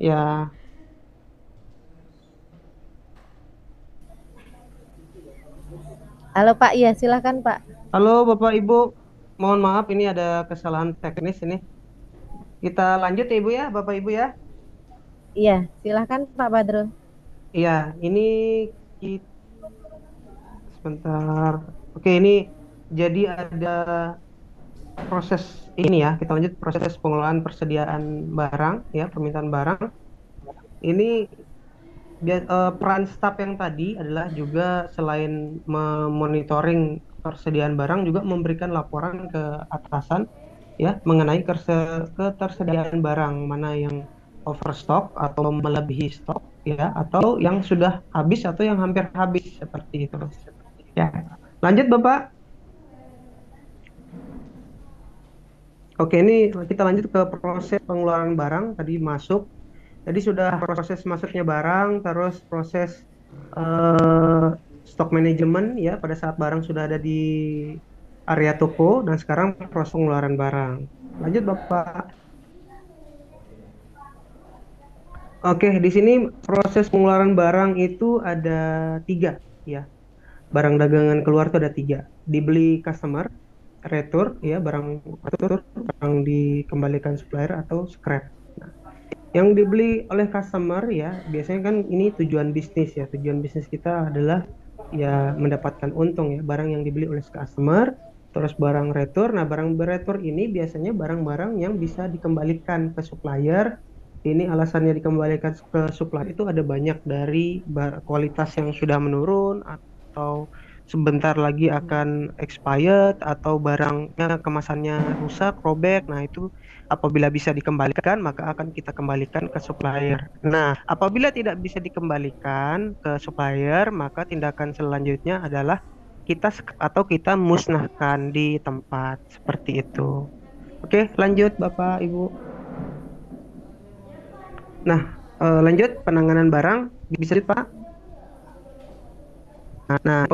Speaker 3: Ya.
Speaker 5: Halo Pak, iya silakan Pak.
Speaker 3: Halo Bapak Ibu. Mohon maaf ini ada kesalahan teknis ini. Kita lanjut ya Ibu ya, Bapak Ibu ya.
Speaker 5: Iya, silakan Pak Badrul.
Speaker 3: Iya, ini kita sebentar. Oke, ini jadi ada proses ini ya. Kita lanjut proses pengelolaan persediaan barang ya, permintaan barang. Ini peran staf yang tadi adalah juga selain memonitoring persediaan barang juga memberikan laporan ke atasan ya mengenai ketersediaan barang mana yang overstock atau melebihi stok ya atau yang sudah habis atau yang hampir habis seperti itu ya. Lanjut Bapak. Oke, ini kita lanjut ke proses pengeluaran barang. Tadi masuk, jadi sudah proses masuknya barang, terus proses stock management ya pada saat barang sudah ada di area toko, dan sekarang proses pengeluaran barang. Lanjut Bapak. Oke, di sini proses pengeluaran barang itu ada 3 ya. Barang dagangan keluar itu ada 3. Dibeli customer, retur ya, barang retur, barang dikembalikan supplier atau scrap. Nah, yang dibeli oleh customer ya biasanya kan ini tujuan bisnis ya. Tujuan bisnis kita adalah ya mendapatkan untung ya, barang yang dibeli oleh customer. Terus barang retur. Nah, barang retur ini biasanya barang-barang yang bisa dikembalikan ke supplier. Ini alasannya dikembalikan ke supplier itu ada banyak, dari kualitas yang sudah menurun atau sebentar lagi akan expired, atau barangnya kemasannya rusak, robek. Nah, itu apabila bisa dikembalikan maka akan kita kembalikan ke supplier. Nah, apabila tidak bisa dikembalikan ke supplier maka tindakan selanjutnya adalah kita musnahkan di tempat seperti itu. Oke, lanjut Bapak Ibu. Nah, lanjut penanganan barang bisa Pak. Nah,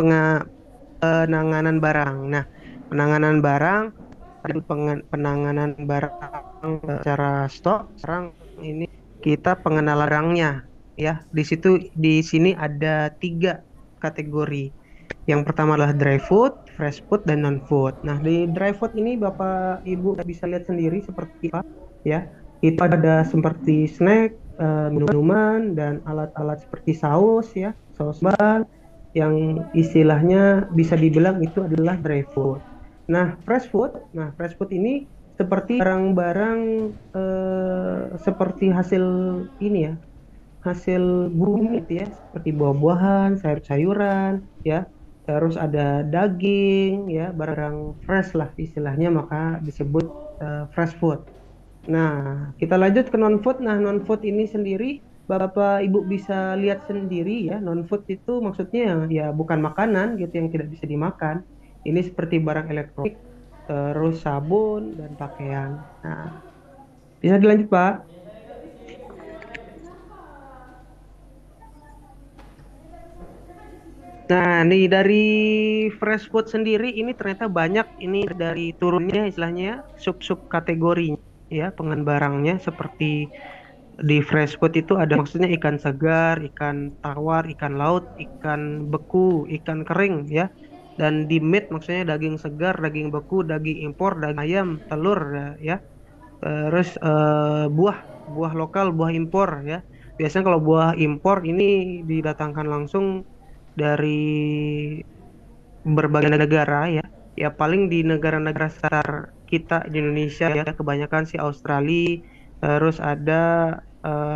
Speaker 3: penanganan barang. Nah, penanganan barang secara stok. Sekarang ini kita pengenalan barangnya ya. Di sini ada 3 kategori. Yang pertama adalah dry food, fresh food, dan non food. Nah, di dry food ini Bapak Ibu bisa lihat sendiri seperti apa ya. Itu ada seperti snack, minuman, dan alat-alat seperti saus ya, saus bal, yang istilahnya bisa dibilang itu adalah dry food. Nah, fresh food ini seperti barang-barang seperti hasil ini ya, hasil bumi itu ya, seperti buah-buahan, sayur-sayuran ya. Terus ada daging ya, barang fresh lah istilahnya, maka disebut fresh food. Nah, kita lanjut ke non food. Nah, non food ini sendiri Bapak Ibu bisa lihat sendiri ya, non food itu maksudnya ya bukan makanan gitu yang tidak bisa dimakan. Ini seperti barang elektronik, terus sabun dan pakaian. Nah, bisa dilanjut Pak. Nah, nih dari fresh food sendiri ini ternyata banyak, ini dari turunnya istilahnya sub-sub kategori ya pengen barangnya. Seperti di fresh food itu ada maksudnya ikan segar, ikan tawar, ikan laut, ikan beku, ikan kering ya. Dan di meat maksudnya daging segar, daging beku, daging impor, daging ayam, telur ya. Terus buah lokal, buah impor ya. Biasanya kalau buah impor ini didatangkan langsung dari berbagai negara ya. Ya paling di negara-negara sekitar kita di Indonesia ya, kebanyakan sih Australia, terus ada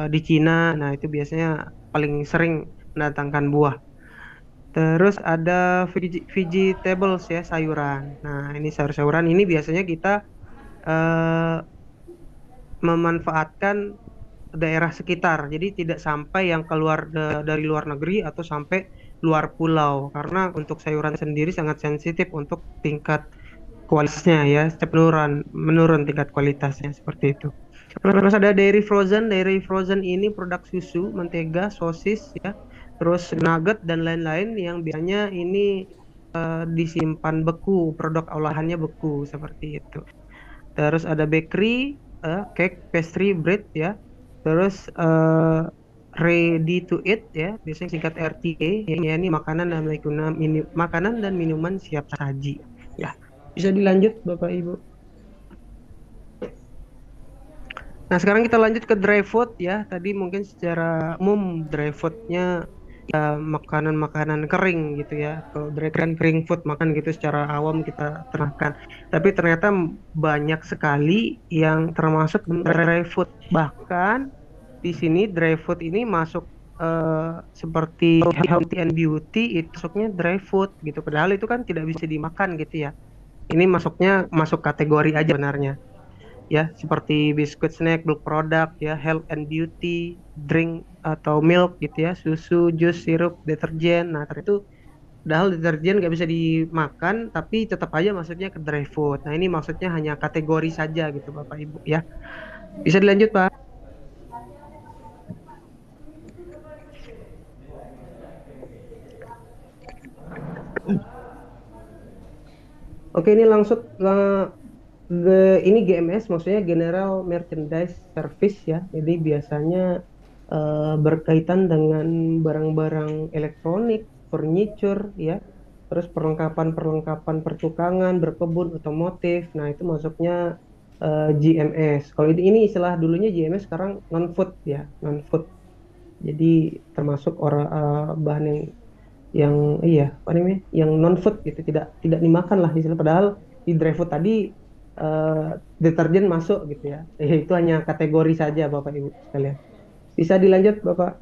Speaker 3: di Cina. Nah, itu biasanya paling sering mendatangkan buah. Terus ada vegetables ya, sayuran. Nah, ini sayur-sayuran ini biasanya kita memanfaatkan daerah sekitar. Jadi tidak sampai yang keluar dari luar negeri atau sampai luar pulau, karena untuk sayuran sendiri sangat sensitif untuk tingkat kualitasnya ya, menurun tingkat kualitasnya seperti itu. Terus ada dairy frozen ini produk susu, mentega, sosis ya, terus nugget dan lain-lain yang biasanya ini disimpan beku, produk olahannya beku seperti itu. terus ada bakery, cake, pastry, bread ya, terus ready to eat ya, biasanya singkat RTA, ya ini makanan dan makanan dan minuman siap saji ya. Bisa dilanjut Bapak Ibu. Nah, sekarang kita lanjut ke dry food ya. Tadi mungkin secara umum dry foodnya ya makanan-makanan kering gitu ya. Kalau dry kan kering food makan gitu secara awam kita terangkan. Tapi ternyata banyak sekali yang termasuk dry food. Bahkan di sini dry food ini masuk seperti healthy and beauty itu masuknya dry food gitu. Padahal itu kan tidak bisa dimakan gitu ya. Ini masuk kategori aja sebenarnya. Ya, seperti biskuit, snack, milk product ya, health and beauty, drink atau milk gitu ya, susu, jus, sirup, deterjen. Nah, itu padahal deterjen nggak bisa dimakan, tapi tetap aja maksudnya ke dry food. Nah, ini maksudnya hanya kategori saja gitu Bapak Ibu ya. Bisa dilanjut Pak? Oke, ini langsung ini GMS maksudnya General Merchandise Service ya. Jadi biasanya berkaitan dengan barang-barang elektronik, furniture ya. Terus perlengkapan pertukangan, berkebun, otomotif. Nah, itu masuknya GMS. Kalau ini istilah dulunya GMS, sekarang non food ya, non food. Jadi termasuk bahan yang apa namanya? Yang non food gitu, tidak dimakan lah istilah. Padahal di dry food tadi deterjen masuk gitu ya. Itu hanya kategori saja Bapak Ibu sekalian. Bisa dilanjut Bapak.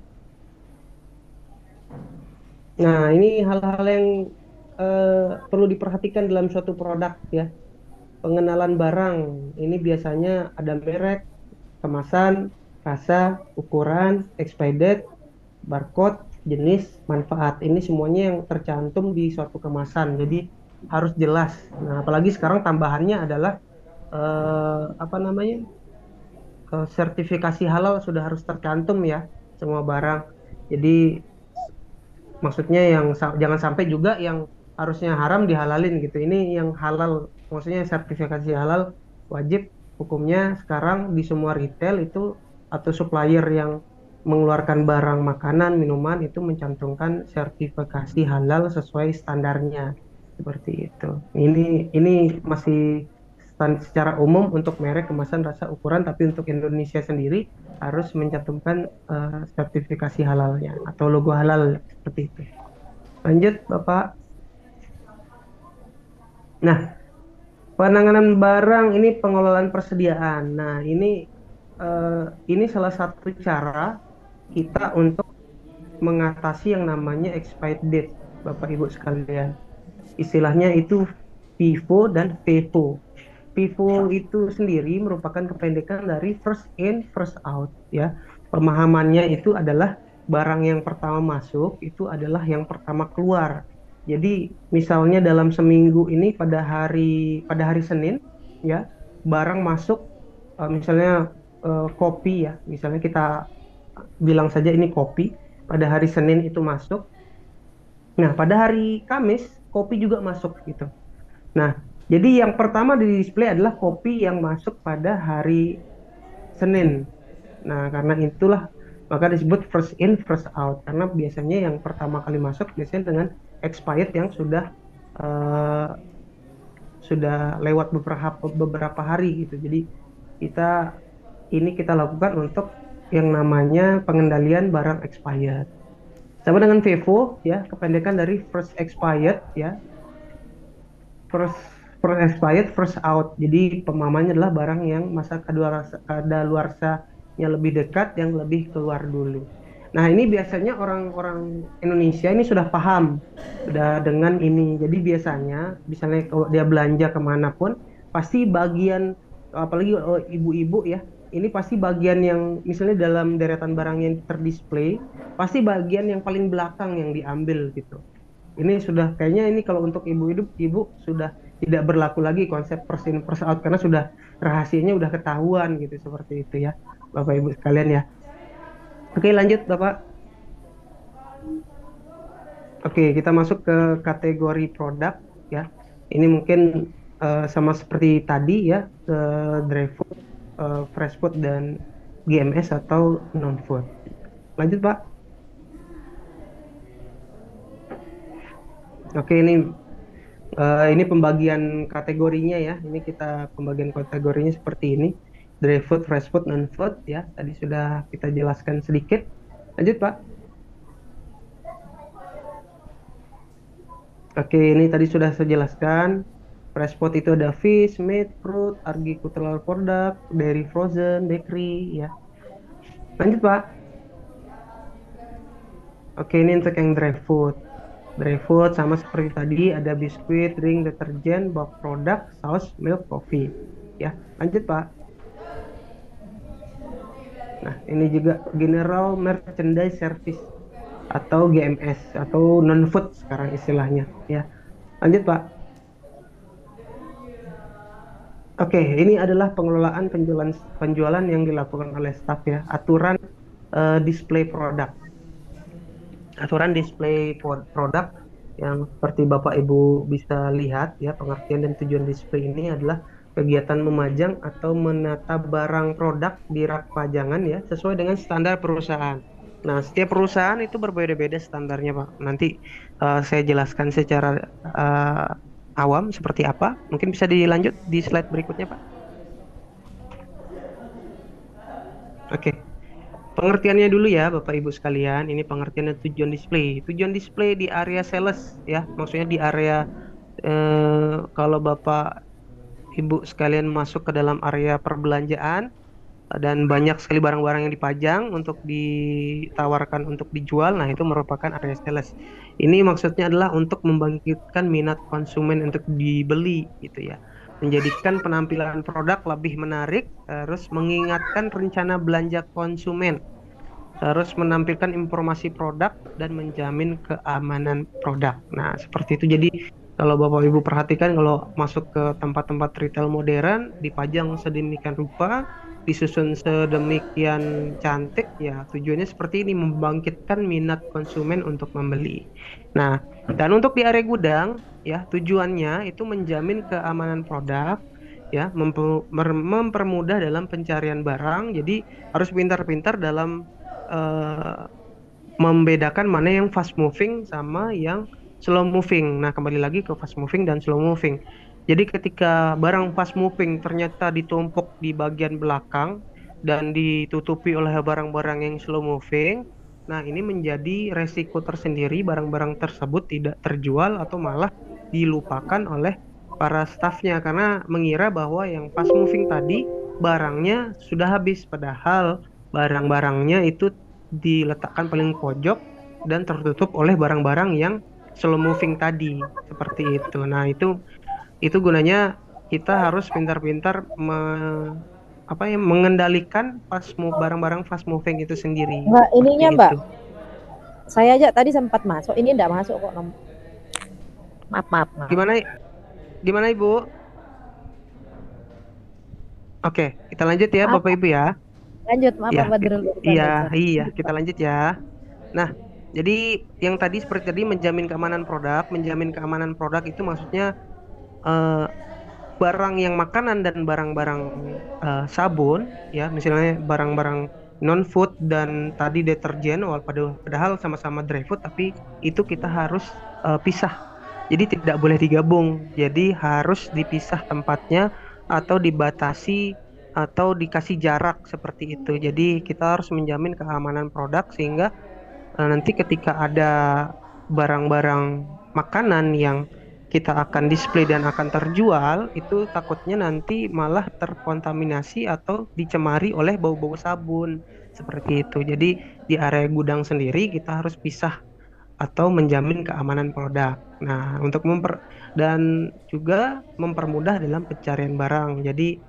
Speaker 3: Nah, ini hal-hal yang perlu diperhatikan dalam suatu produk ya. Pengenalan barang. Ini biasanya ada merek, kemasan, rasa, ukuran, expired date, barcode, jenis, manfaat. Ini semuanya yang tercantum di suatu kemasan. Jadi harus jelas. Nah, apalagi sekarang tambahannya adalah sertifikasi halal sudah harus tercantum ya semua barang. Jadi maksudnya jangan sampai juga yang harusnya haram dihalalin gitu. Ini yang halal, maksudnya sertifikasi halal wajib hukumnya sekarang di semua retail itu atau supplier yang mengeluarkan barang makanan, minuman itu mencantumkan sertifikasi halal sesuai standarnya. Seperti itu. Ini masih secara umum untuk merek, kemasan, rasa, ukuran, tapi untuk Indonesia sendiri harus mencantumkan sertifikasi halalnya atau logo halal seperti itu. Lanjut Bapak. Nah, penanganan barang ini pengelolaan persediaan. Nah, ini salah satu cara kita untuk mengatasi yang namanya expired date, Bapak Ibu sekalian. Istilahnya itu FIFO dan FEFO. FIFO itu sendiri merupakan kependekan dari first in, first out ya. Pemahamannya itu adalah barang yang pertama masuk itu adalah yang pertama keluar. Jadi misalnya dalam seminggu ini pada hari Senin ya, barang masuk misalnya kopi ya. Misalnya kita bilang saja ini kopi, pada hari Senin itu masuk. Nah, pada hari Kamis kopi juga masuk gitu. Nah, jadi yang pertama di display adalah kopi yang masuk pada hari Senin. Nah, karena itulah maka disebut first in, first out. Karena biasanya yang pertama kali masuk biasanya dengan expired yang sudah lewat beberapa hari gitu. Jadi kita lakukan untuk yang namanya pengendalian barang expired. Sama dengan FIFO ya, kependekan dari first expired ya. First expired, first out. Jadi pemahamannya adalah barang yang masa kadaluarsanya lebih dekat, yang lebih keluar dulu. Nah, ini biasanya orang-orang Indonesia ini sudah paham sudah dengan ini. Jadi biasanya misalnya kalau dia belanja kemanapun pasti bagian, apalagi ibu-ibu ya, ini pasti bagian yang misalnya dalam deretan barang yang terdisplay pasti bagian yang paling belakang yang diambil gitu. Ini sudah kayaknya ini kalau untuk ibu sudah tidak berlaku lagi konsep first in, first out karena sudah rahasianya udah ketahuan gitu, seperti itu ya Bapak Ibu sekalian ya. Oke, lanjut Bapak. Oke, kita masuk ke kategori produk ya. Ini mungkin sama seperti tadi ya, dry food, fresh food dan GMS atau non food. Lanjut Pak. Oke, ini pembagian kategorinya ya. Ini kita pembagian kategorinya seperti ini. Dry food, fresh food, non food ya. Tadi sudah kita jelaskan sedikit. Lanjut Pak. Oke, ini tadi sudah saya jelaskan. Fresh food itu ada fish, meat, fruit, agricultural product, dairy frozen, bakery ya. Lanjut Pak. Oke, ini untuk yang dry food. Dry food sama seperti tadi, ada biskuit, drink, deterjen, bulk product, saus, milk, coffee. Ya, lanjut Pak. Nah, ini juga general merchandise service atau GMS atau non food sekarang istilahnya. Ya, lanjut Pak. Oke, ini adalah pengelolaan penjualan yang dilakukan oleh staf ya. Aturan display produk. Aturan display produk yang seperti Bapak Ibu bisa lihat ya, pengertian dan tujuan display ini adalah kegiatan memajang atau menata barang produk di rak pajangan ya, sesuai dengan standar perusahaan. Nah, setiap perusahaan itu berbeda-beda standarnya Pak. Nanti saya jelaskan secara awam seperti apa. Mungkin bisa dilanjut di slide berikutnya Pak. Oke. Pengertiannya dulu ya Bapak Ibu sekalian, ini pengertian dan tujuan display. Tujuan display di area sales ya, maksudnya di area kalau Bapak Ibu sekalian masuk ke dalam area perbelanjaan dan banyak sekali barang-barang yang dipajang untuk ditawarkan untuk dijual, nah itu merupakan area sales. Ini maksudnya adalah untuk membangkitkan minat konsumen untuk dibeli gitu ya. Menjadikan penampilan produk lebih menarik, terus mengingatkan rencana belanja konsumen, terus menampilkan informasi produk dan menjamin keamanan produk. Nah, seperti itu. Jadi kalau Bapak Ibu perhatikan, kalau masuk ke tempat-tempat retail modern, dipajang sedemikian rupa, disusun sedemikian cantik, ya tujuannya seperti ini, membangkitkan minat konsumen untuk membeli. Nah, dan untuk di area gudang, ya tujuannya itu menjamin keamanan produk, ya mempermudah dalam pencarian barang. Jadi harus pintar-pintar dalam membedakan mana yang fast moving sama yang slow moving. Nah, kembali lagi ke fast moving dan slow moving. Jadi ketika barang fast moving ternyata ditumpuk di bagian belakang dan ditutupi oleh barang-barang yang slow moving, nah ini menjadi resiko tersendiri, barang-barang tersebut tidak terjual atau malah dilupakan oleh para stafnya karena mengira bahwa yang fast moving tadi barangnya sudah habis, padahal barang-barangnya itu diletakkan paling pojok dan tertutup oleh barang-barang yang slow moving tadi, seperti itu. Nah, itu gunanya kita harus pintar-pintar mengendalikan barang-barang fast moving itu sendiri.
Speaker 5: Mbak, ininya
Speaker 3: itu.
Speaker 5: Mbak, saya aja tadi sempat masuk, ini enggak masuk kok. Maaf.
Speaker 3: Gimana Ibu? Oke, kita lanjut ya Bapak Ibu ya.
Speaker 5: Lanjut, maaf
Speaker 3: ya,
Speaker 5: Pak Badrul.
Speaker 3: Iya, kita lanjut ya. Nah, jadi yang tadi seperti tadi menjamin keamanan produk itu maksudnya barang yang makanan dan barang-barang sabun ya, misalnya barang-barang non food dan tadi deterjen, padahal sama-sama dry food, tapi itu kita harus pisah. Jadi tidak boleh digabung. Jadi harus dipisah tempatnya atau dibatasi atau dikasih jarak seperti itu. Jadi kita harus menjamin keamanan produk sehingga nanti ketika ada barang-barang makanan yang kita akan display dan akan terjual, itu takutnya nanti malah terkontaminasi atau dicemari oleh bau-bau sabun seperti itu. Jadi di area gudang sendiri kita harus pisah atau menjamin keamanan produk. Nah, untuk dan juga mempermudah dalam pencarian barang. Jadi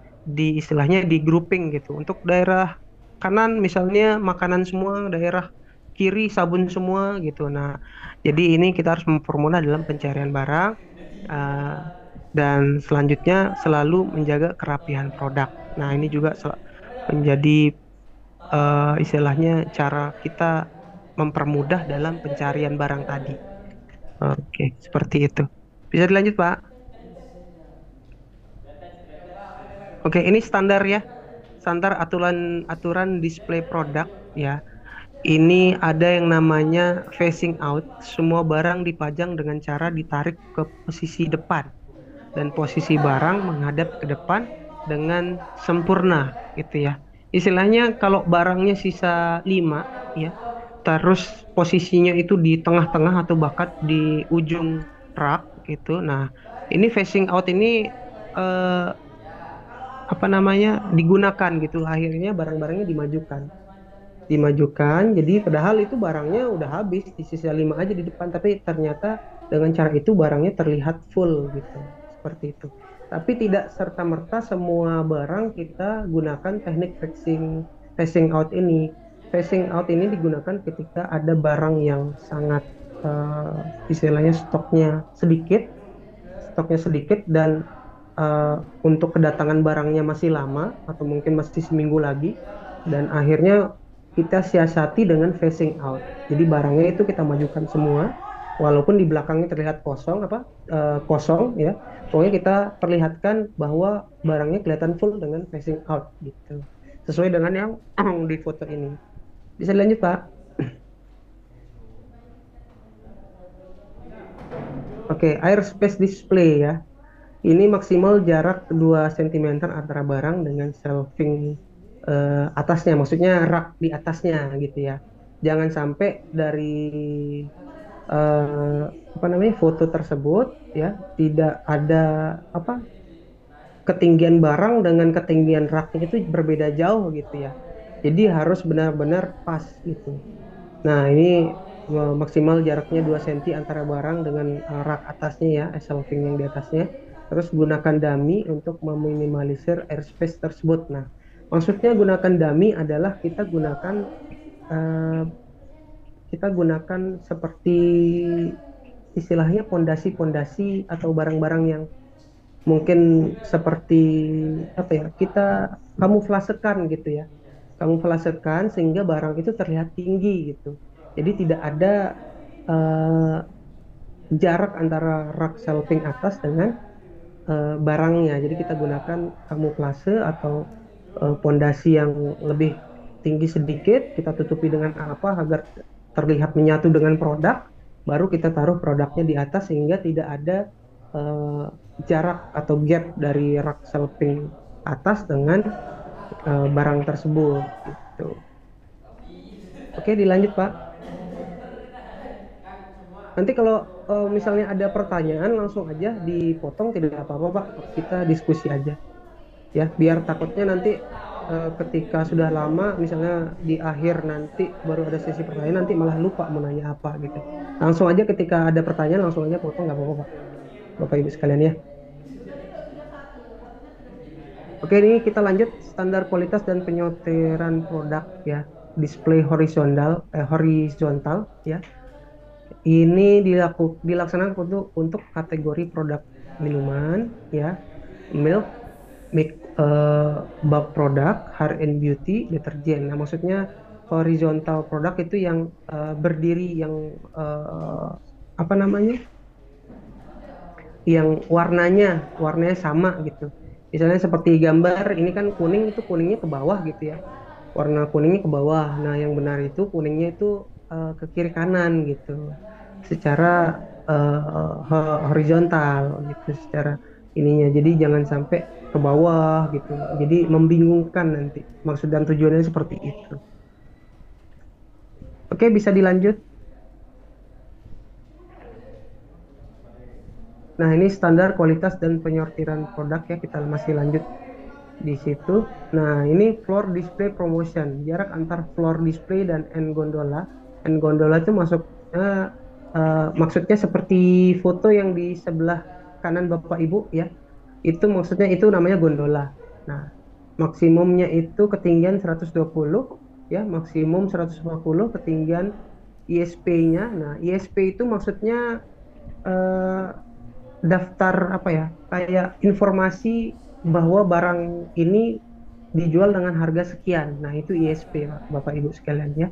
Speaker 3: istilahnya di grouping gitu. Untuk daerah kanan misalnya makanan semua, daerah kiri sabun semua gitu. Nah, jadi ini kita harus mempermudah dalam pencarian barang dan selanjutnya selalu menjaga kerapihan produk. Nah, ini juga menjadi istilahnya cara kita mempermudah dalam pencarian barang tadi. Oke, seperti itu. Bisa dilanjut, Pak? Oke, ini standar ya. Standar aturan display produk ya. Ini ada yang namanya facing out. Semua barang dipajang dengan cara ditarik ke posisi depan dan posisi barang menghadap ke depan dengan sempurna gitu ya. Istilahnya kalau barangnya sisa 5 ya, terus posisinya itu di tengah-tengah atau bahkan di ujung rak gitu. Nah, ini facing out ini eh, apa namanya digunakan gitu, akhirnya barang-barangnya dimajukan, jadi padahal itu barangnya udah habis, di sisa 5 aja di depan, tapi ternyata dengan cara itu barangnya terlihat full gitu, seperti itu. Tapi tidak serta-merta semua barang kita gunakan teknik facing out ini. Facing out ini digunakan ketika ada barang yang sangat istilahnya stoknya sedikit dan untuk kedatangan barangnya masih lama atau mungkin masih seminggu lagi, dan akhirnya kita siasati dengan facing out. Jadi barangnya itu kita majukan semua, walaupun di belakangnya terlihat kosong ya. Pokoknya kita perlihatkan bahwa barangnya kelihatan full dengan facing out gitu. Sesuai dengan yang di foto ini. Bisa dilanjut, Pak? Oke, airspace display ya. Ini maksimal jarak 2 cm antara barang dengan shelving atasnya, maksudnya rak di atasnya gitu ya. Jangan sampai dari foto tersebut ya tidak ada ketinggian barang dengan ketinggian raknya itu berbeda jauh gitu ya. Jadi harus benar-benar pas gitu. Nah, ini maksimal jaraknya 2 cm antara barang dengan rak atasnya ya, shelving yang di atasnya. Terus gunakan dummy untuk meminimalisir airspace tersebut. Nah, maksudnya gunakan dummy adalah kita gunakan seperti istilahnya pondasi-pondasi atau barang-barang yang mungkin seperti kita kamuflasekan gitu ya. Kamuflasekan sehingga barang itu terlihat tinggi gitu. Jadi tidak ada jarak antara rak shelving atas dengan barangnya. Jadi kita gunakan kamuflase atau pondasi yang lebih tinggi sedikit, kita tutupi dengan agar terlihat menyatu dengan produk, baru kita taruh produknya di atas sehingga tidak ada jarak atau gap dari rak shelving atas dengan barang tersebut gitu. Oke, dilanjut, Pak. Nanti kalau misalnya ada pertanyaan langsung aja dipotong, tidak apa-apa Pak, kita diskusi aja ya, biar takutnya nanti ketika sudah lama misalnya di akhir nanti baru ada sesi pertanyaan, nanti malah lupa mau nanya apa gitu. Langsung aja ketika ada pertanyaan langsung aja potong, nggak apa-apa Pak, Bapak Ibu sekalian ya. Oke, ini kita lanjut standar kualitas dan penyortiran produk ya, display horizontal ya. Ini dilaksanakan untuk kategori produk minuman ya, milk, bulk product, hair and beauty, deterjen. Nah, maksudnya horizontal produk itu yang berdiri, yang yang warnanya sama gitu. Misalnya seperti gambar ini kan kuning, itu kuningnya ke bawah gitu ya, warna kuningnya ke bawah. Nah, yang benar itu kuningnya itu ke kiri kanan gitu, secara horizontal gitu, secara ininya. Jadi jangan sampai ke bawah gitu, jadi membingungkan nanti. Maksud dan tujuannya seperti itu. Oke, bisa dilanjut. Nah, ini standar kualitas dan penyortiran produk ya, kita masih lanjut di situ. Nah, ini floor display promotion, jarak antar floor display dan end gondola. End gondola itu maksudnya seperti foto yang di sebelah kanan Bapak Ibu ya, itu maksudnya itu namanya gondola. Nah, maksimumnya itu ketinggian 120 ya, maksimum 150 ketinggian ISP-nya. Nah, ISP itu maksudnya daftar kayak informasi bahwa barang ini dijual dengan harga sekian. Nah, itu ISP Bapak Ibu sekalian ya.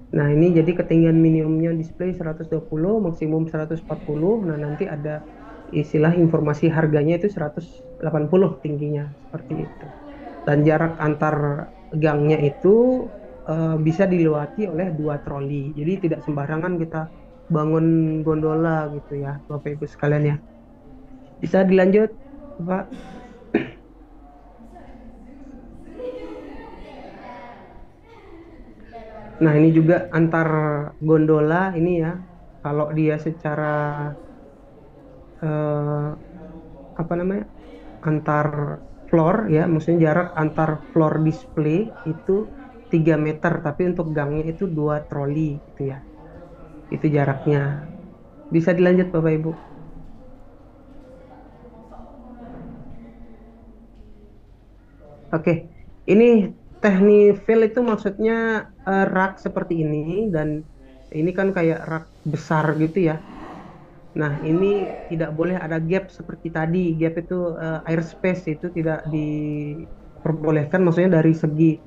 Speaker 3: Nah, ini jadi ketinggian minimumnya display 120, maksimum 140. Nah, nanti ada istilah informasi harganya itu 180 tingginya seperti itu. Dan jarak antar gangnya itu bisa dilewati oleh 2 troli. Jadi tidak sembarangan kita bangun gondola gitu ya, Bapak Ibu sekalian ya. Bisa dilanjut, Pak? Nah, ini juga antar gondola ini ya. Kalau dia secara apa namanya? Antar floor ya, maksudnya jarak antar floor display itu 3 meter, tapi untuk gangnya itu 2 troli gitu ya. Itu jaraknya. Bisa dilanjut Bapak Ibu. Oke, ini Technifill itu maksudnya rak seperti ini, dan ini kan kayak rak besar gitu ya. Nah, ini tidak boleh ada gap seperti tadi. Gap itu airspace itu tidak diperbolehkan, maksudnya dari segi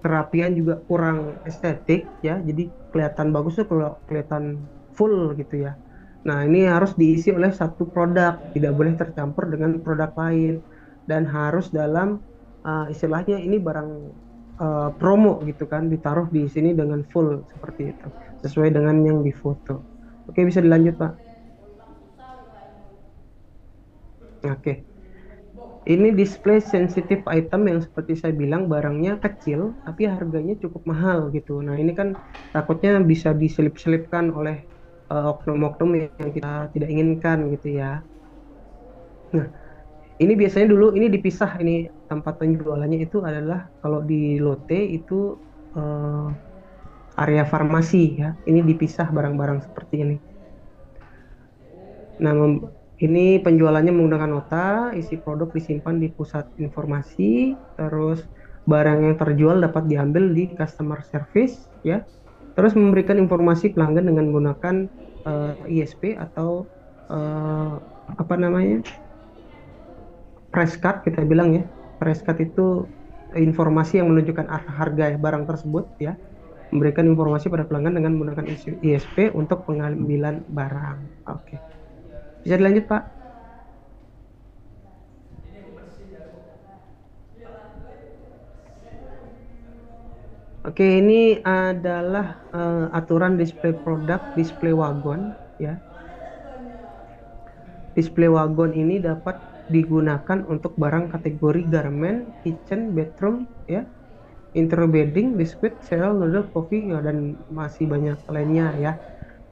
Speaker 3: kerapian juga kurang estetik ya. Jadi kelihatan bagus tuh kalau kelihatan full gitu ya. Nah, ini harus diisi oleh satu produk, tidak boleh tercampur dengan produk lain, dan harus dalam istilahnya ini barang promo gitu kan, ditaruh di sini dengan full seperti itu, sesuai dengan yang difoto. Oke, bisa dilanjut Pak. Oke, ini display sensitive item yang seperti saya bilang barangnya kecil tapi harganya cukup mahal gitu. Nah, ini kan takutnya bisa diselip-selipkan oleh oknum-oknum yang kita tidak inginkan gitu ya. Nah, ini biasanya dulu ini dipisah, ini tempat penjualannya itu adalah kalau di Lotte itu area farmasi ya. Ini dipisah barang-barang seperti ini. Nah, ini penjualannya menggunakan nota, isi produk disimpan di pusat informasi, terus barang yang terjual dapat diambil di customer service ya. Terus memberikan informasi pelanggan dengan menggunakan ISP atau apa namanya? Price card kita bilang ya. Price card itu informasi yang menunjukkan harga barang tersebut ya. Memberikan informasi pada pelanggan dengan menggunakan ISP untuk pengambilan barang. Oke. Bisa dilanjut, Pak? Oke, ini adalah aturan display produk, display wagon ya. Display wagon ini dapat digunakan untuk barang kategori garment, kitchen, bedroom ya, interior bedding, biskuit, cereal, noodle, coffee ya, dan masih banyak lainnya ya.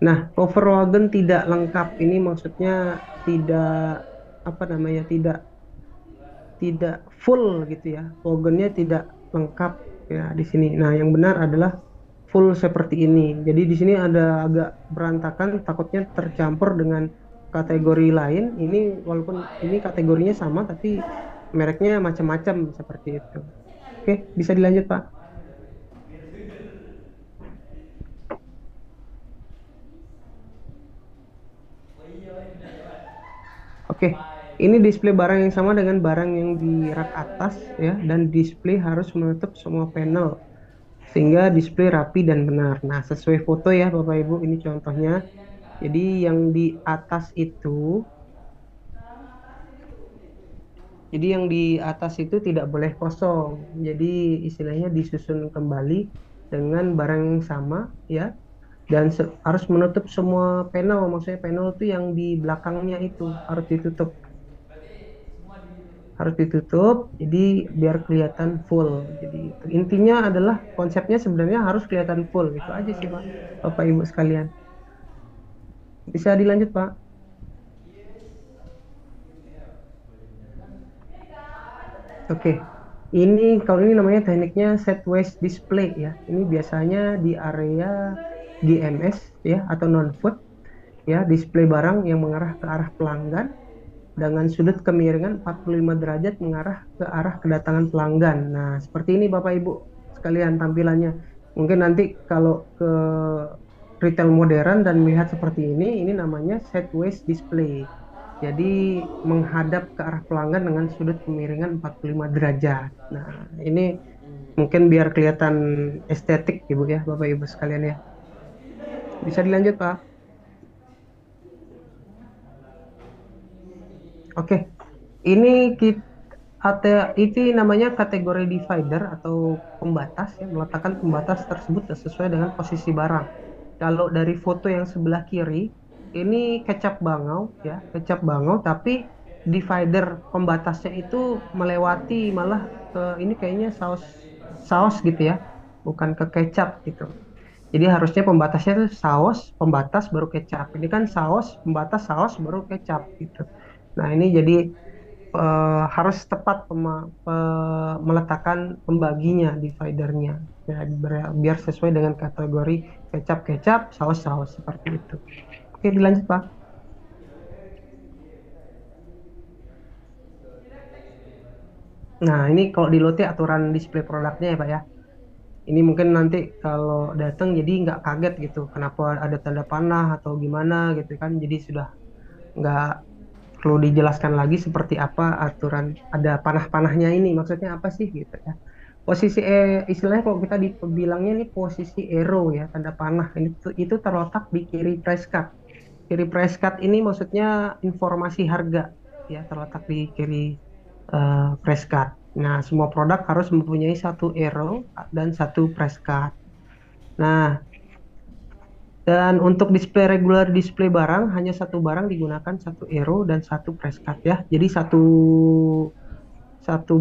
Speaker 3: Nah, cover wagon tidak lengkap ini maksudnya tidak apa namanya, tidak full gitu ya. Wagonnya tidak lengkap ya di sini. Nah, yang benar adalah full seperti ini. Jadi di sini ada agak berantakan, takutnya tercampur dengan kategori lain. Ini walaupun ini kategorinya sama tapi mereknya macam-macam seperti itu. Oke, bisa dilanjut, Pak. Oke, ini display barang yang sama dengan barang yang di rak atas ya, dan display harus menutup semua panel sehingga display rapi dan benar. Nah, sesuai foto ya Bapak Ibu, ini contohnya. Jadi yang di atas itu tidak boleh kosong. Jadi istilahnya disusun kembali dengan barang yang sama ya. Dan harus menutup semua panel, maksudnya panel itu yang di belakangnya itu harus ditutup. Jadi biar kelihatan full. Jadi intinya adalah konsepnya sebenarnya harus kelihatan full, itu aja sih Pak, Bapak Ibu sekalian. Bisa dilanjut Pak. Oke, ini kalau ini namanya tekniknya sideways display ya. Ini biasanya di area GMS ya atau non-food ya, display barang yang mengarah ke arah pelanggan dengan sudut kemiringan 45 derajat mengarah ke arah kedatangan pelanggan. Nah, seperti ini Bapak Ibu sekalian tampilannya. Mungkin nanti kalau ke retail modern dan melihat seperti ini namanya sideways display. Jadi menghadap ke arah pelanggan dengan sudut kemiringan 45 derajat. Nah, ini mungkin biar kelihatan estetik Ibu ya, Bapak Ibu sekalian ya. Bisa dilanjut Pak. Oke, ini itu namanya kategori divider atau pembatas ya, meletakkan pembatas tersebut sesuai dengan posisi barang. Kalau dari foto yang sebelah kiri, ini kecap bangau ya, kecap bangau, tapi divider pembatasnya itu melewati malah ke ini kayaknya saus saus gitu ya, bukan ke kecap gitu. Jadi harusnya pembatasnya itu saus, pembatas baru kecap. Ini kan saus, pembatas saus baru kecap gitu. Nah, ini jadi harus tepat meletakkan pembaginya dividernya ya, biar sesuai dengan kategori kecap-kecap, saus-saus seperti itu. Oke, dilanjut Pak. Nah, ini kalau di lote aturan display produknya ya Pak ya. Ini mungkin nanti kalau datang jadi nggak kaget gitu, kenapa ada tanda panah atau gimana gitu kan, jadi sudah nggak perlu dijelaskan lagi seperti apa aturan ada panah-panahnya ini maksudnya apa sih gitu ya. Posisi istilahnya kalau kita dibilangnya ini posisi arrow ya, tanda panah itu terletak di kiri price card. Kiri price card ini maksudnya informasi harga ya, terletak di kiri price card. Nah, semua produk harus mempunyai satu arrow dan satu price card. Nah, dan untuk display regular display barang hanya satu barang digunakan satu arrow dan satu price card ya. Jadi satu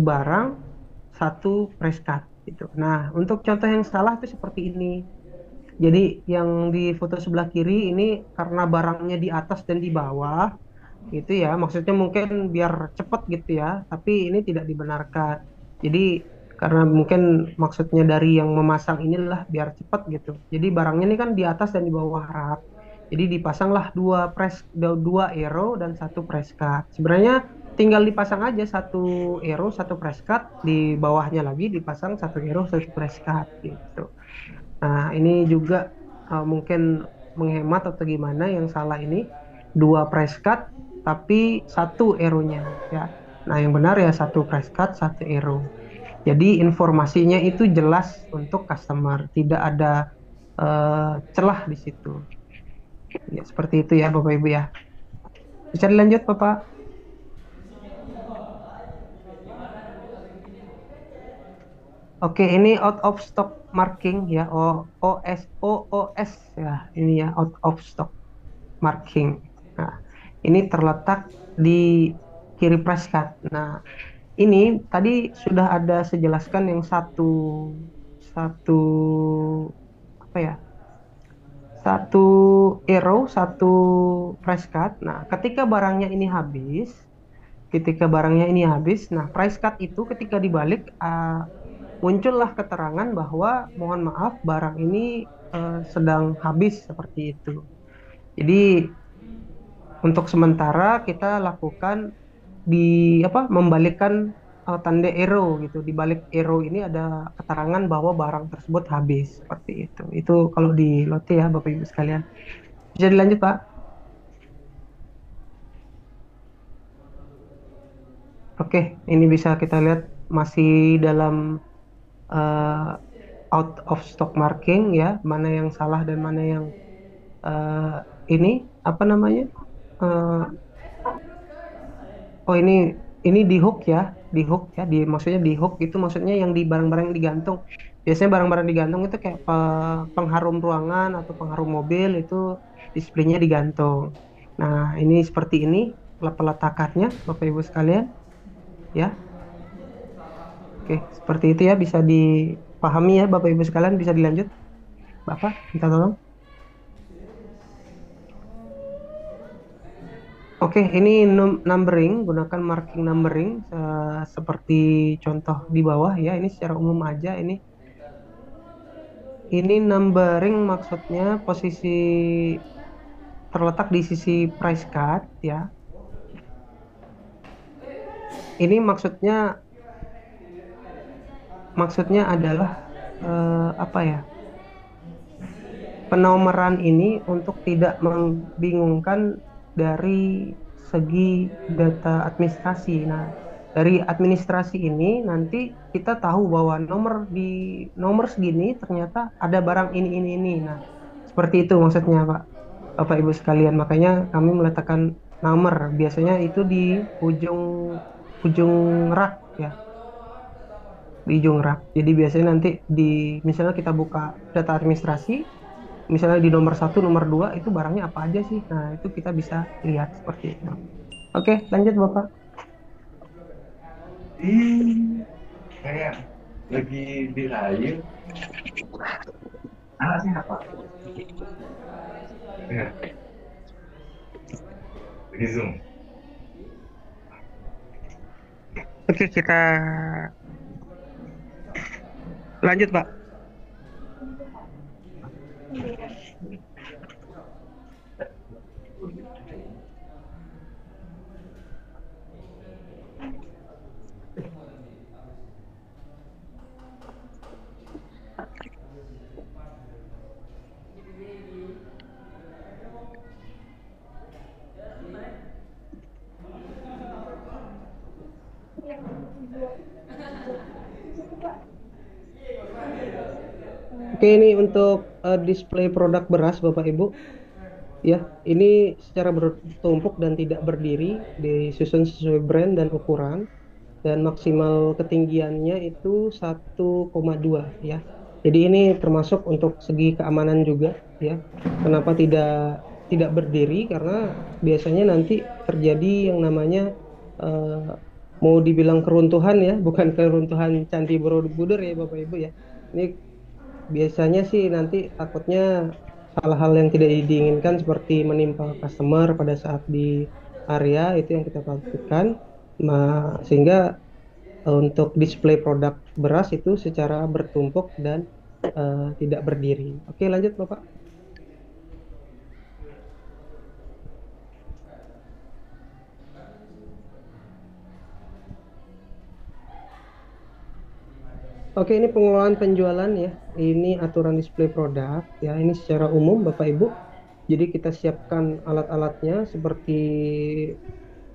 Speaker 3: barang satu price card gitu. Nah, untuk contoh yang salah itu seperti ini. Jadi yang di foto sebelah kiri ini karena barangnya di atas dan di bawah gitu ya. Maksudnya mungkin biar cepat gitu ya, tapi ini tidak dibenarkan. Jadi karena mungkin maksudnya dari yang memasang inilah biar cepat gitu. Jadi barangnya ini kan di atas dan di bawah rak. Jadi dipasanglah dua arrow dan satu press card. Sebenarnya tinggal dipasang aja satu arrow satu press card, di bawahnya lagi dipasang satu arrow satu press card gitu. Nah, ini juga mungkin menghemat atau gimana, yang salah ini dua press card tapi satu arrow-nya ya. Nah, yang benar ya satu press card satu arrow. Jadi informasinya itu jelas untuk customer, tidak ada celah di situ. Ya, seperti itu ya Bapak Ibu ya. Bisa dilanjut Bapak? Oke, ini out of stock marking ya, OOS ya, ini ya out of stock marking. Nah, ini terletak di kiri press card. Nah, ini tadi sudah ada sejelaskan yang satu apa ya? Satu arrow, satu price card. Nah, ketika barangnya ini habis, nah price card itu ketika dibalik muncullah keterangan bahwa mohon maaf barang ini sedang habis seperti itu. Jadi untuk sementara kita lakukan membalikkan tanda arrow gitu. Di balik arrow ini ada keterangan bahwa barang tersebut habis seperti itu. Itu kalau di lote ya Bapak Ibu sekalian. Bisa dilanjut Pak? Oke, ini bisa kita lihat masih dalam out of stock marking ya, mana yang salah dan mana yang ini apa namanya? Oh, ini di hook ya, maksudnya di hook itu maksudnya yang di barang-barang yang digantung. Biasanya barang-barang digantung itu kayak pengharum ruangan atau pengharum mobil, itu displaynya digantung. Nah, ini seperti ini peletakannya Bapak Ibu sekalian ya. Oke, seperti itu ya, bisa dipahami ya Bapak Ibu sekalian. Bisa dilanjut Bapak, minta tolong. Oke, ini numbering, gunakan marking numbering seperti contoh di bawah ya. Ini secara umum aja ini numbering maksudnya posisi terletak di sisi price card ya. Ini maksudnya adalah apa ya, penomoran ini untuk tidak membingungkan dari segi data administrasi. Nah, dari administrasi ini nanti kita tahu bahwa nomor segini ternyata ada barang ini. Nah, seperti itu maksudnya Bapak Ibu sekalian. Makanya kami meletakkan number. Biasanya itu di ujung ujung rak ya, di ujung rak. Jadi biasanya nanti di misalnya kita buka data administrasi, misalnya di nomor 1, nomor 2 itu barangnya apa aja sih. Nah, itu kita bisa lihat seperti itu. Oke, lanjut Bapak.
Speaker 7: Kayak lagi di live. Alasnya apa? Ya. Lagi Zoom.
Speaker 3: Oke, kita lanjut Pak. Oke, ini untuk display produk beras Bapak Ibu. Ya, ini secara bertumpuk dan tidak berdiri, disusun sesuai brand dan ukuran, dan maksimal ketinggiannya itu 1,2 ya. Jadi ini termasuk untuk segi keamanan juga ya. Kenapa tidak berdiri? Karena biasanya nanti terjadi yang namanya mau dibilang keruntuhan ya, bukan keruntuhan Candi Borobudur ya Bapak Ibu ya. Ini biasanya sih nanti takutnya hal-hal yang tidak diinginkan seperti menimpa customer pada saat di area, itu yang kita takutkan. Sehingga untuk display produk beras itu secara bertumpuk dan tidak berdiri. Oke, lanjut Bapak. Oke, ini pengelolaan penjualan ya. Ini aturan display produk ya. Ini secara umum Bapak Ibu. Jadi kita siapkan alat-alatnya seperti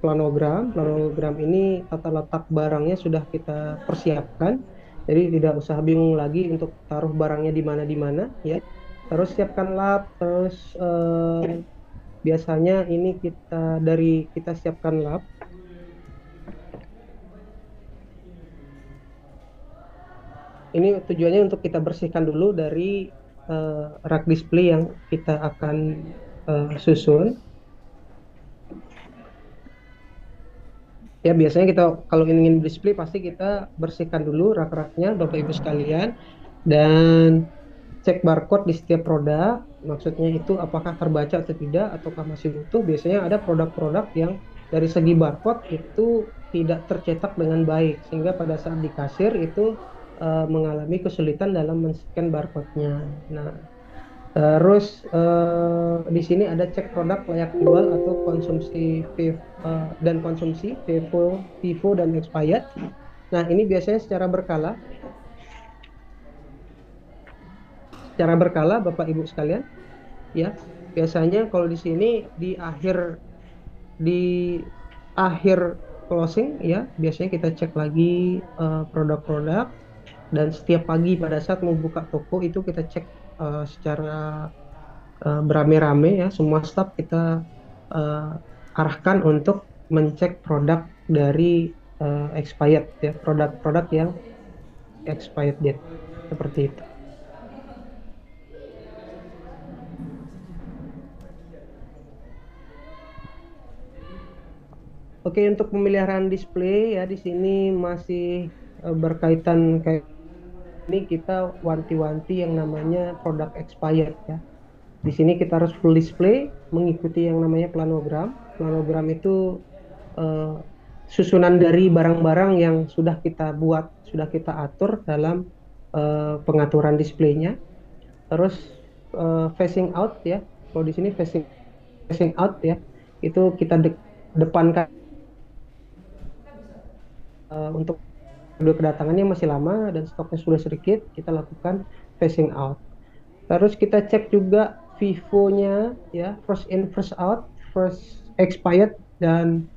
Speaker 3: planogram. Planogram ini tata letak barangnya sudah kita persiapkan. Jadi tidak usah bingung lagi untuk taruh barangnya di mana ya. Terus siapkan lap, terus biasanya ini kita siapkan lap. Ini tujuannya untuk kita bersihkan dulu dari rak display yang kita akan susun. Ya, biasanya kita kalau ingin display pasti kita bersihkan dulu rak-raknya Bapak Ibu sekalian, dan cek barcode di setiap produk. Maksudnya itu apakah terbaca atau tidak, ataukah masih utuh. Biasanya ada produk-produk yang dari segi barcode itu tidak tercetak dengan baik, sehingga pada saat di kasir itu mengalami kesulitan dalam men-scan barcode-nya. Nah, terus di sini ada cek produk layak jual atau konsumsi dan konsumsi FIFO dan expired. Nah, ini biasanya secara berkala. Secara berkala Bapak Ibu sekalian, ya. Biasanya kalau di sini di akhir closing ya, biasanya kita cek lagi produk-produk. Dan setiap pagi pada saat mau buka toko itu kita cek secara beramai-ramai ya, semua staff kita arahkan untuk mencek produk dari expired ya, produk-produk yang expired date seperti itu. Oke, untuk pemeliharaan display ya, di sini masih berkaitan kayak ini, kita wanti-wanti yang namanya produk expired ya. Di sini kita harus full display mengikuti yang namanya planogram. Planogram itu susunan dari barang-barang yang sudah kita buat, sudah kita atur dalam pengaturan displaynya. Terus facing out ya. Kalau di sini facing out ya, itu kita depankan untuk kedua kedatangannya masih lama dan stoknya sudah sedikit, kita lakukan phasing out. Terus kita cek juga FIFO-nya ya, first in first out, first expired, dan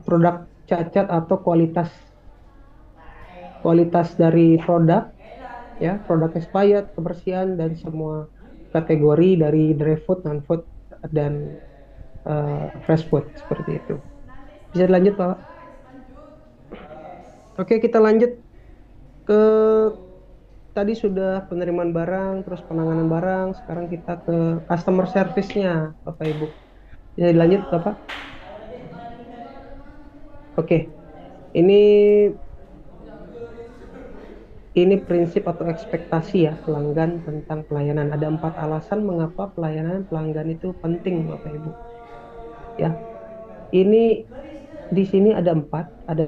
Speaker 3: produk cacat atau kualitas dari produk ya, produk expired, kebersihan, dan semua kategori dari dry food, non food, dan fresh food seperti itu. Bisa dilanjut Pak? Oke, kita lanjut ke tadi sudah penerimaan barang, terus penanganan barang. Sekarang kita ke customer service-nya, Bapak Ibu. Bisa dilanjut Bapak? Oke, ini prinsip atau ekspektasi ya pelanggan tentang pelayanan. Ada 4 alasan mengapa pelayanan pelanggan itu penting, Bapak Ibu. Ya, ini di sini ada 4, ada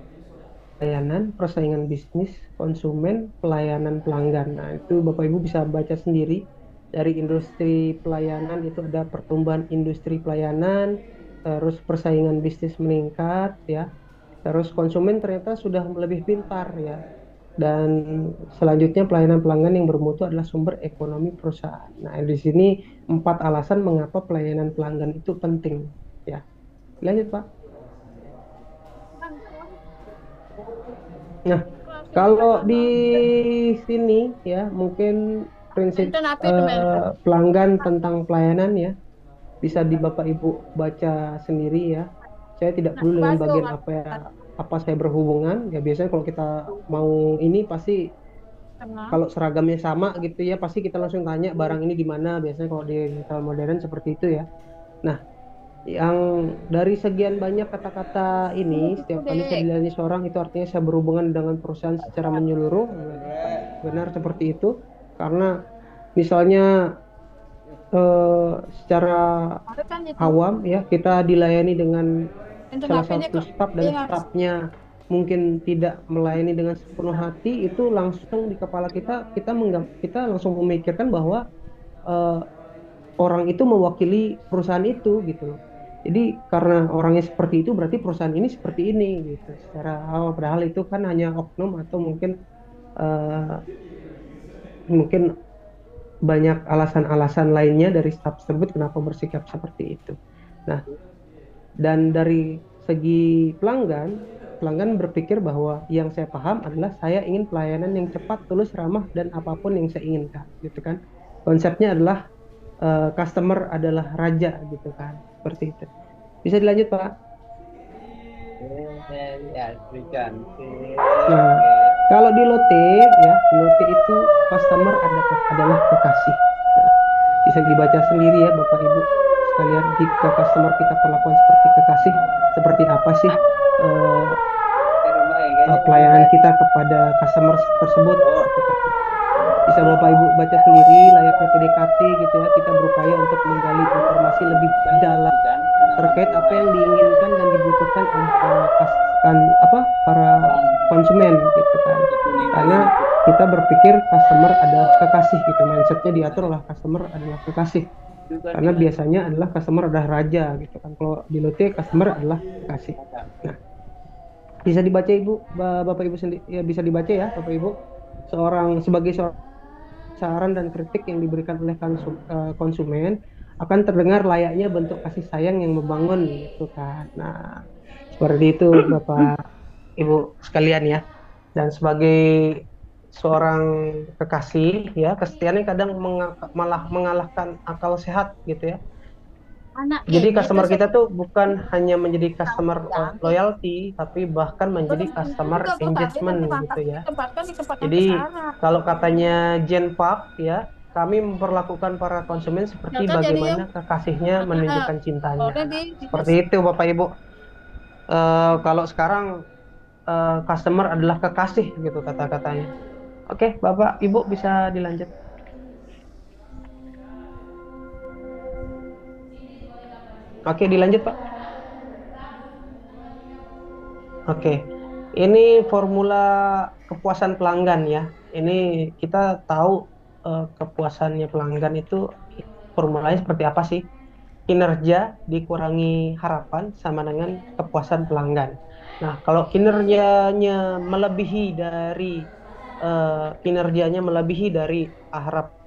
Speaker 3: pelayanan, persaingan bisnis, konsumen, pelayanan pelanggan. Nah, itu Bapak Ibu bisa baca sendiri dari industri pelayanan itu ada pertumbuhan industri pelayanan, terus persaingan bisnis meningkat ya. Terus konsumen ternyata sudah lebih pintar ya. Dan selanjutnya pelayanan pelanggan yang bermutu adalah sumber ekonomi perusahaan. Nah, di sini 4 alasan mengapa pelayanan pelanggan itu penting ya. Lanjut Pak. Nah, kalau di sini ya mungkin prinsip pelanggan tentang pelayanan ya bisa di Bapak Ibu baca sendiri ya. Saya tidak perlu dengan bagian apa saya berhubungan ya. Biasanya kalau kita mau ini pasti kalau seragamnya sama gitu ya pasti kita langsung tanya barang ini di mana. Biasanya kalau di digital modern seperti itu ya. Nah, yang dari sekian banyak kata-kata ini setiap kali saya dilayani seorang itu artinya saya berhubungan dengan perusahaan secara menyeluruh. Benar seperti itu karena misalnya secara awam ya kita dilayani dengan salah satu staf dan stafnya mungkin tidak melayani dengan sepenuh hati, itu langsung di kepala kita langsung memikirkan bahwa orang itu mewakili perusahaan itu gitu. Jadi karena orangnya seperti itu berarti perusahaan ini seperti ini gitu. Secara awal padahal itu kan hanya oknum atau mungkin banyak alasan-alasan lainnya dari staf tersebut kenapa bersikap seperti itu. Nah, dan dari segi pelanggan berpikir bahwa yang saya paham adalah saya ingin pelayanan yang cepat, tulus, ramah dan apapun yang saya inginkan gitu kan. Konsepnya adalah customer adalah raja gitu kan, seperti itu. Bisa dilanjut Pak? Nah, kalau di Lotte ya, di Lotte itu customer adalah kekasih. Nah, bisa dibaca sendiri ya Bapak Ibu sekalian, jika customer kita perlakuan seperti kekasih, seperti apa sih pelayanan kita kepada customer tersebut. Bisa Bapak Ibu baca sendiri layaknya PDKT gitu ya, kita berupaya untuk menggali informasi lebih dalam terkait apa yang diinginkan dan dibutuhkan oleh para konsumen gitu kan. Karena kita berpikir customer adalah kekasih gitu, mindsetnya diatur lah customer adalah kekasih. Karena biasanya adalah customer adalah raja gitu kan. Kalau di Lotte customer adalah kekasih. Nah, bisa dibaca Ibu, Bapak Ibu sendiri ya, bisa dibaca ya Bapak Ibu. Sebagai seorang saran dan kritik yang diberikan oleh konsumen akan terdengar layaknya bentuk kasih sayang yang membangun gitu kan. Nah, seperti itu Bapak Ibu sekalian ya. Dan sebagai seorang kekasih ya, kesetiaannya kadang malah mengalahkan akal sehat gitu ya. Jadi customer kita tuh bukan hanya menjadi customer loyalty, tapi bahkan menjadi customer engagement gitu ya. Jadi kalau katanya Jen Park ya, kami memperlakukan para konsumen seperti bagaimana kekasihnya menunjukkan cintanya. Seperti itu Bapak Ibu. Kalau sekarang customer adalah kekasih gitu kata-katanya. Oke, Bapak Ibu bisa dilanjut. Oke, dilanjut Pak. Oke, ini formula kepuasan pelanggan ya. Ini kita tahu kepuasannya pelanggan itu formulanya seperti apa sih? Kinerja dikurangi harapan sama dengan kepuasan pelanggan. Nah, kalau kinerjanya melebihi dari harapan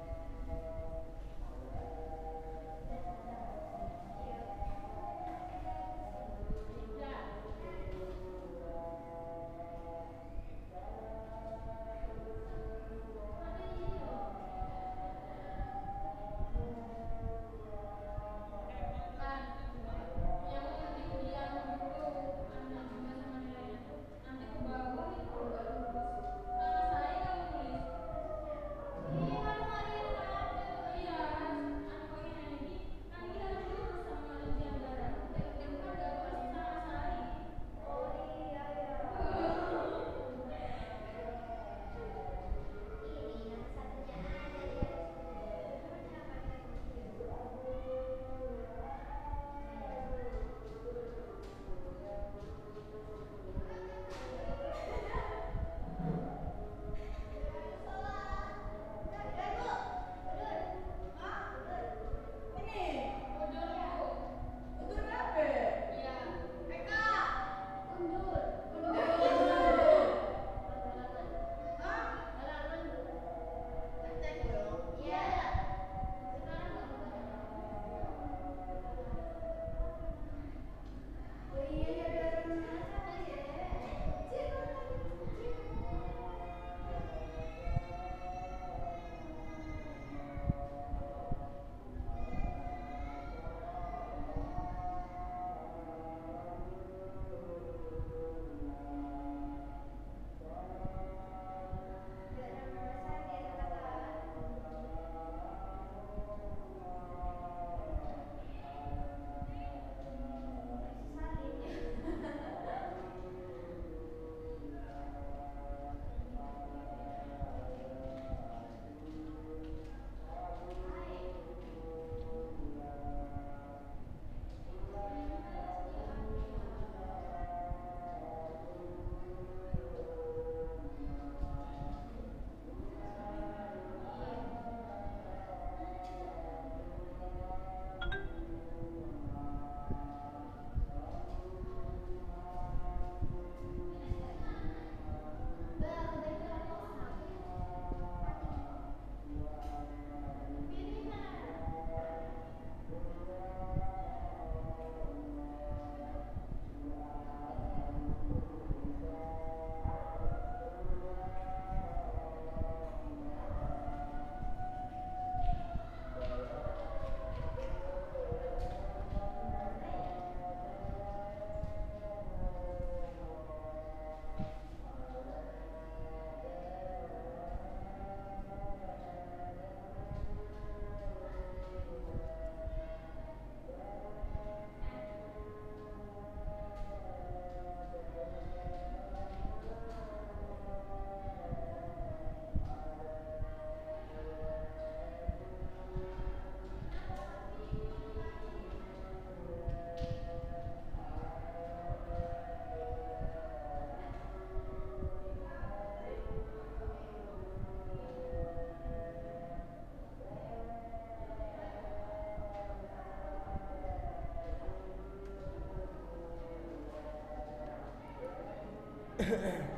Speaker 10: Oke.